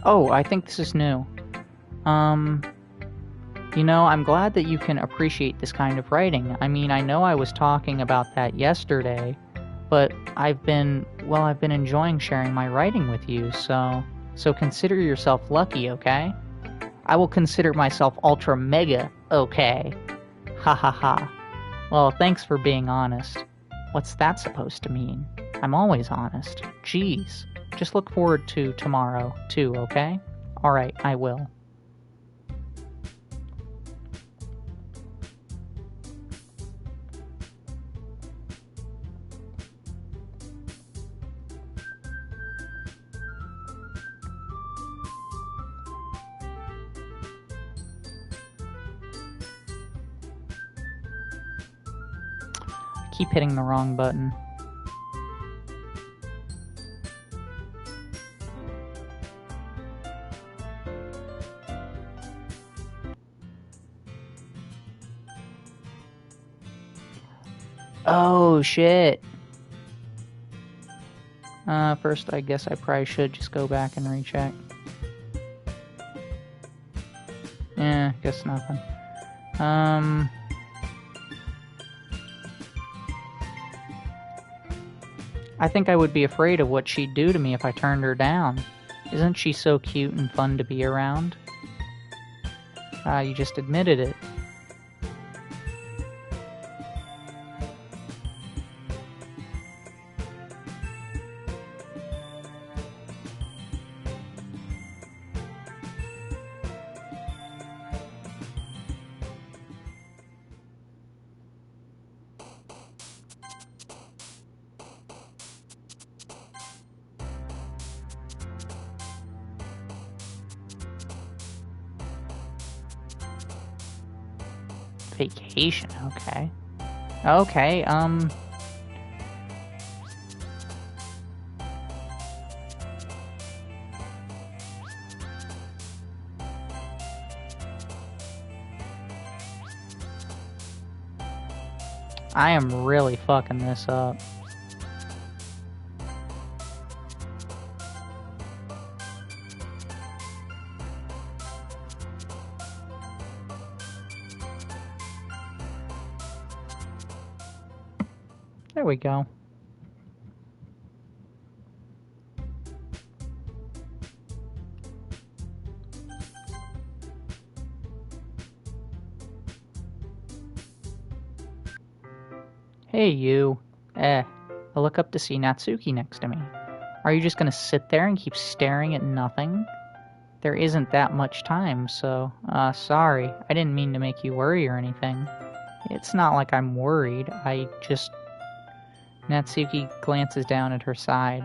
Oh, I think this is new. You know, I'm glad that you can appreciate this kind of writing. I mean, I know I was talking about that yesterday, but I've been enjoying sharing my writing with you, so consider yourself lucky, okay? I will consider myself ultra mega okay. Ha ha ha. Well, thanks for being honest. What's that supposed to mean? I'm always honest. Jeez. Just look forward to tomorrow, too, okay? Alright, I will. I keep hitting the wrong button. Oh, shit. First, I guess I probably should just go back and recheck. Yeah, guess nothing. I think I would be afraid of what she'd do to me if I turned her down. Isn't she so cute and fun to be around? You just admitted it. Vacation, okay. Okay, I am really fucking this up. There we go. Hey, you. I look up to see Natsuki next to me. Are you just gonna sit there and keep staring at nothing? There isn't that much time, so, sorry. I didn't mean to make you worry or anything. It's not like I'm worried, Natsuki glances down at her side.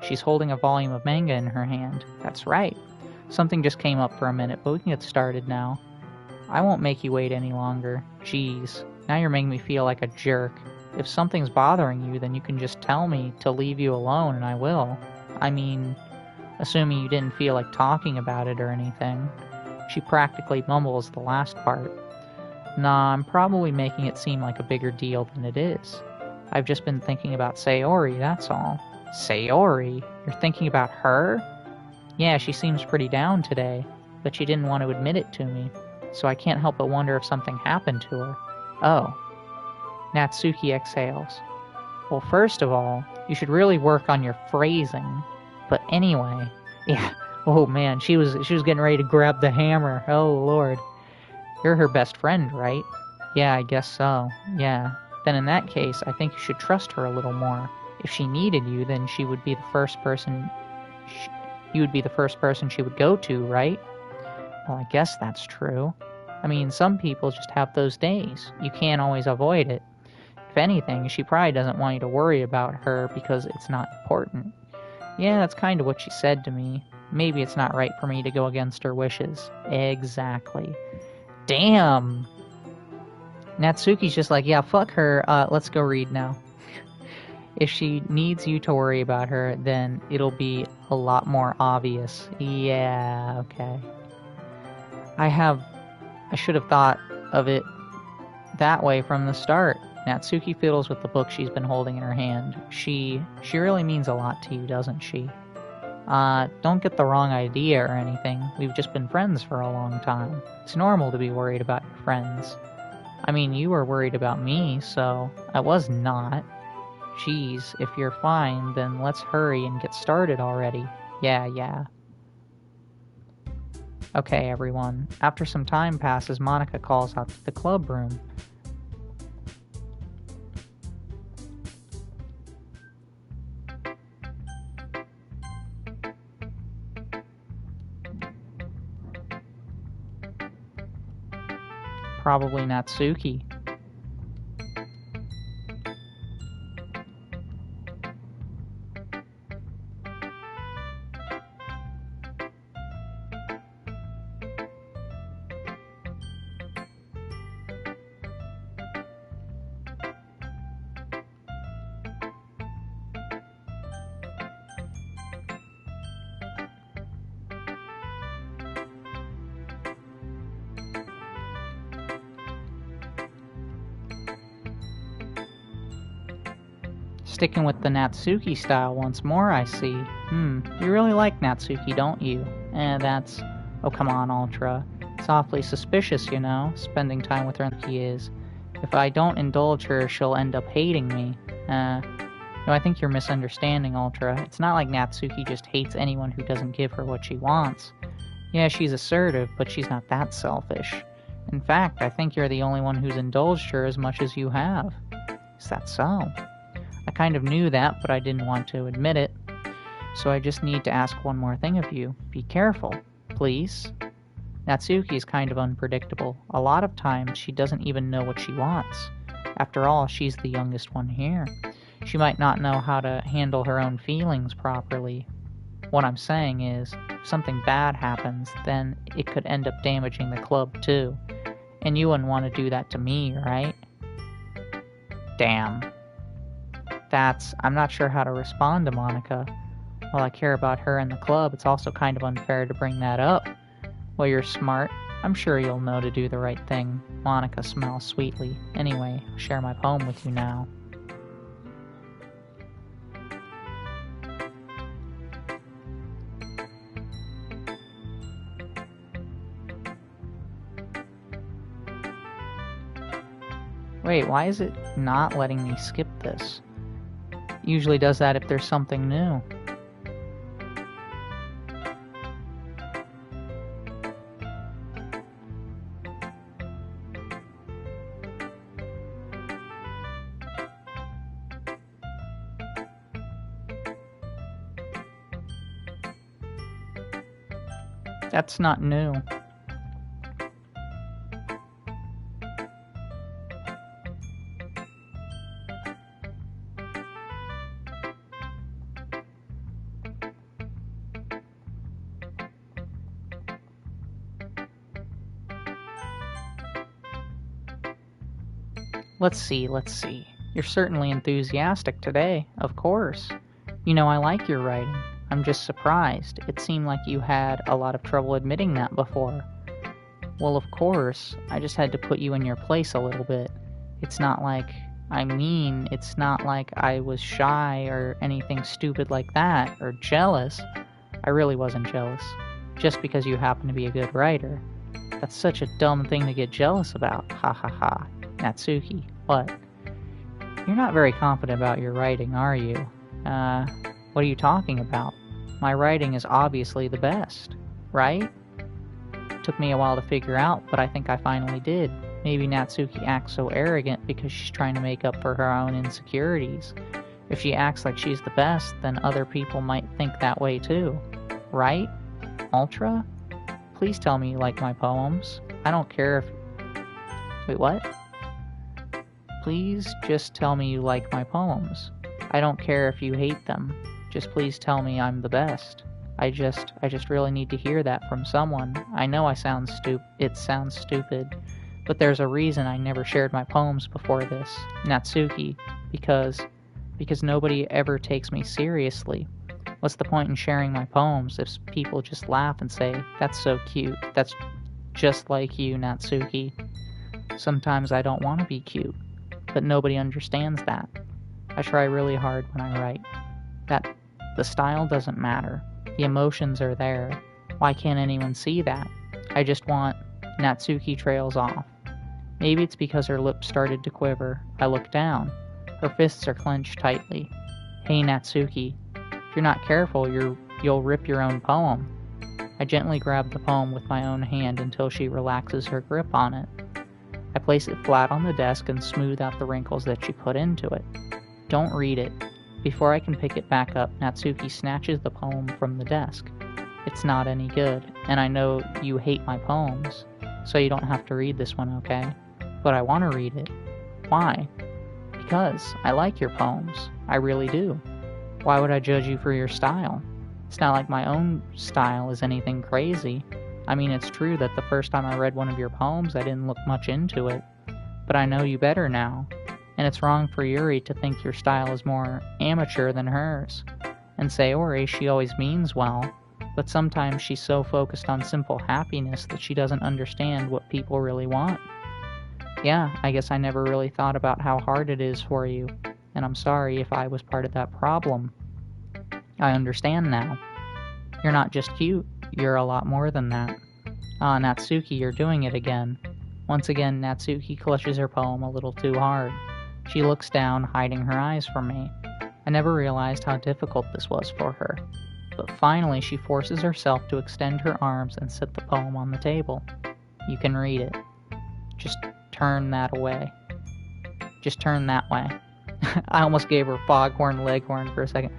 She's holding a volume of manga in her hand. That's right. Something just came up for a minute, but we can get started now. I won't make you wait any longer. Jeez, now you're making me feel like a jerk. If something's bothering you, then you can just tell me to leave you alone and I will. I mean, assuming you didn't feel like talking about it or anything. She practically mumbles the last part. Nah, I'm probably making it seem like a bigger deal than it is. I've just been thinking about Sayori, that's all. Sayori? You're thinking about her? Yeah, she seems pretty down today, but she didn't want to admit it to me, so I can't help but wonder if something happened to her. Oh. Natsuki exhales. Well, first of all, you should really work on your phrasing. But anyway, yeah, oh man, she was getting ready to grab the hammer. Oh lord. You're her best friend, right? Yeah, I guess so. Yeah. Then in that case, I think you should trust her a little more. If she needed you, then she would be the first person... you would be the first person she would go to, right? Well, I guess that's true. I mean, some people just have those days. You can't always avoid it. If anything, she probably doesn't want you to worry about her because it's not important. Yeah, that's kind of what she said to me. Maybe it's not right for me to go against her wishes. Exactly. Damn! Natsuki's just like, yeah, fuck her, let's go read now. If she needs you to worry about her, then it'll be a lot more obvious. Yeah, okay. I should have thought of it that way from the start. Natsuki fiddles with the book she's been holding in her hand. She really means a lot to you, doesn't she? Don't get the wrong idea or anything. We've just been friends for a long time. It's normal to be worried about your friends. I mean, you were worried about me, so I was not. Geez, if you're fine, then let's hurry and get started already. Yeah. Okay, everyone. After some time passes, Monika calls out to the club room. Probably Natsuki. Sticking with the Natsuki style once more, I see. You really like Natsuki, don't you? That's... Oh, come on, Ultra. It's awfully suspicious, you know, spending time with her like he is. If I don't indulge her, she'll end up hating me. No, I think you're misunderstanding, Ultra. It's not like Natsuki just hates anyone who doesn't give her what she wants. Yeah, she's assertive, but she's not that selfish. In fact, I think you're the only one who's indulged her as much as you have. Is that so? I kind of knew that, but I didn't want to admit it. So I just need to ask one more thing of you. Be careful, please. Natsuki is kind of unpredictable. A lot of times, she doesn't even know what she wants. After all, she's the youngest one here. She might not know how to handle her own feelings properly. What I'm saying is, if something bad happens, then it could end up damaging the club too. And you wouldn't want to do that to me, right? Damn. I'm not sure how to respond to Monika. While I care about her and the club, it's also kind of unfair to bring that up. Well, you're smart. I'm sure you'll know to do the right thing. Monica smiles sweetly. Anyway, I'll share my poem with you now. Wait, why is it not letting me skip this? It usually does that if there's something new. That's not new. Let's see. You're certainly enthusiastic today, of course. You know I like your writing. I'm just surprised. It seemed like you had a lot of trouble admitting that before. Well, of course, I just had to put you in your place a little bit. It's not like I was shy or anything stupid like that, or jealous. I really wasn't jealous. Just because you happen to be a good writer. That's such a dumb thing to get jealous about. Ha ha ha. Natsuki, what? You're not very confident about your writing, are you? What are you talking about? My writing is obviously the best, right? Took me a while to figure out, but I think I finally did. Maybe Natsuki acts so arrogant because she's trying to make up for her own insecurities. If she acts like she's the best, then other people might think that way too. Right? Ultra? Please tell me you like my poems. I don't care if... Wait, what? Please just tell me you like my poems. I don't care if you hate them. Just please tell me I'm the best. I just really need to hear that from someone. I know it sounds stupid, but there's a reason I never shared my poems before this, Natsuki, because nobody ever takes me seriously. What's the point in sharing my poems if people just laugh and say, "That's so cute, that's just like you, Natsuki." Sometimes I don't want to be cute, but nobody understands that. I try really hard when I write. The style doesn't matter. The emotions are there. Why can't anyone see that? I just want... Natsuki trails off. Maybe it's because her lips started to quiver. I look down. Her fists are clenched tightly. Hey, Natsuki. If you're not careful, you'll rip your own poem. I gently grab the poem with my own hand until she relaxes her grip on it. I place it flat on the desk and smooth out the wrinkles that she put into it. Don't read it. Before I can pick it back up, Natsuki snatches the poem from the desk. It's not any good, and I know you hate my poems, so you don't have to read this one, okay? But I want to read it. Why? Because I like your poems. I really do. Why would I judge you for your style? It's not like my own style is anything crazy. I mean, it's true that the first time I read one of your poems, I didn't look much into it. But I know you better now. And it's wrong for Yuri to think your style is more amateur than hers. And Sayori, she always means well, but sometimes she's so focused on simple happiness that she doesn't understand what people really want. Yeah, I guess I never really thought about how hard it is for you, and I'm sorry if I was part of that problem. I understand now. You're not just cute, you're a lot more than that. Ah, Natsuki, you're doing it again. Once again, Natsuki clutches her poem a little too hard. She looks down, hiding her eyes from me. I never realized how difficult this was for her. But finally, she forces herself to extend her arms and set the poem on the table. You can read it. Just turn that away. Just turn that way. I almost gave her foghorn leghorn for a second.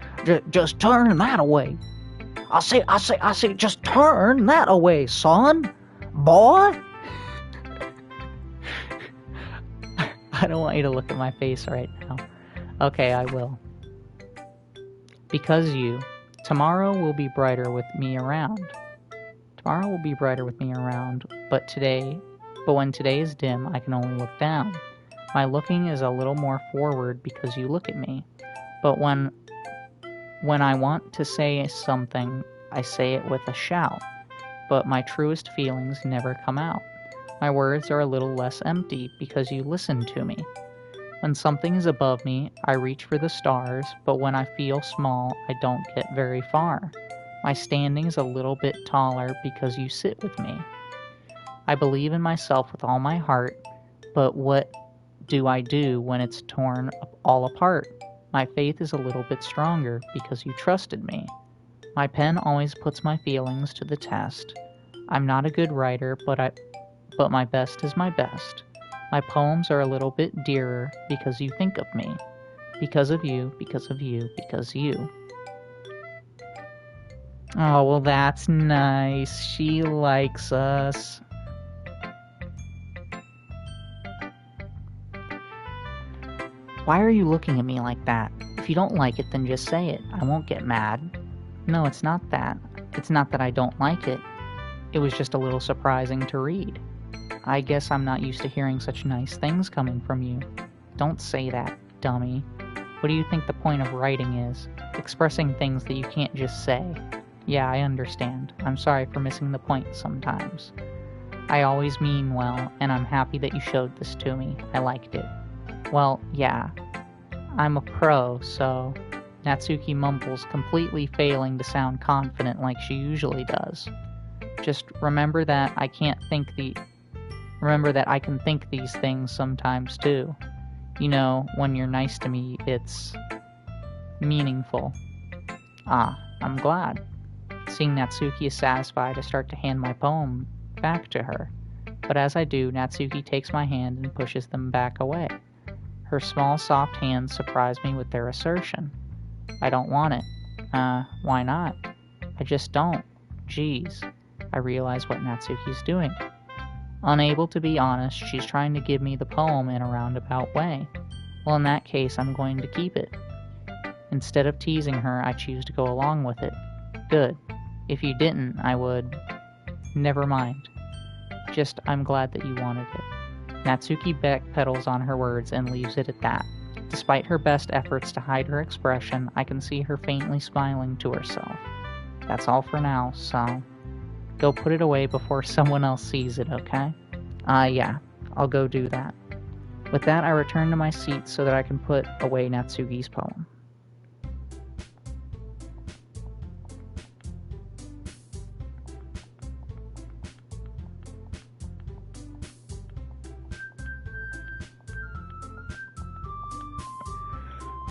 Just turn that away. I say, just turn that away, son. Boy. I don't want you to look at my face right now. Okay, I will. Because tomorrow will be brighter with me around. Tomorrow will be brighter with me around, but when today is dim, I can only look down. My looking is a little more forward because you look at me. But when I want to say something, I say it with a shout. but my truest feelings never come out. My words are a little less empty because you listen to me. When something is above me, I reach for the stars, but when I feel small, I don't get very far. My standing is a little bit taller because you sit with me. I believe in myself with all my heart, but what do I do when it's torn all apart? My faith is a little bit stronger because you trusted me. My pen always puts my feelings to the test. I'm not a good writer, but my best is my best. My poems are a little bit dearer because you think of me. Because of you, because of you, because you. Oh, well, that's nice. She likes us. Why are you looking at me like that? If you don't like it, then just say it. I won't get mad. No, it's not that. It's not that I don't like it. It was just a little surprising to read. I guess I'm not used to hearing such nice things coming from you. Don't say that, dummy. What do you think the point of writing is? Expressing things that you can't just say. Yeah, I understand. I'm sorry for missing the point sometimes. I always mean well, and I'm happy that you showed this to me. I liked it. Well, yeah. I'm a pro, so... Natsuki mumbles, completely failing to sound confident like she usually does. Just remember that I can think these things sometimes too. You know, when you're nice to me, it's meaningful. Ah, I'm glad. Seeing Natsuki is satisfied, I start to hand my poem back to her. But as I do, Natsuki takes my hand and pushes them back away. Her small, soft hands surprise me with their assertion. I don't want it. Why not? I just don't. Jeez. I realize what Natsuki's doing. Unable to be honest, she's trying to give me the poem in a roundabout way. Well, in that case, I'm going to keep it. Instead of teasing her, I choose to go along with it. Good. If you didn't, I would... Never mind. Just, I'm glad that you wanted it. Natsuki backpedals on her words and leaves it at that. Despite her best efforts to hide her expression, I can see her faintly smiling to herself. That's all for now, so... Go put it away before someone else sees it, okay? Yeah. I'll go do that. With that, I return to my seat so that I can put away Natsuki's poem.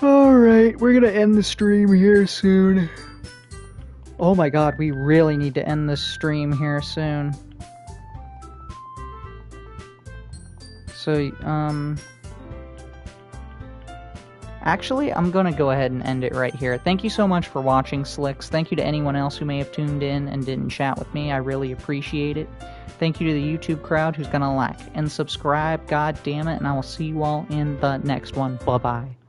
Alright, we're gonna end the stream here soon. Oh my god, we really need to end this stream here soon. So, actually, I'm gonna go ahead and end it right here. Thank you so much for watching, Slicks. Thank you to anyone else who may have tuned in and didn't chat with me. I really appreciate it. Thank you to the YouTube crowd who's gonna like and subscribe. God damn it, and I will see you all in the next one. Bye-bye.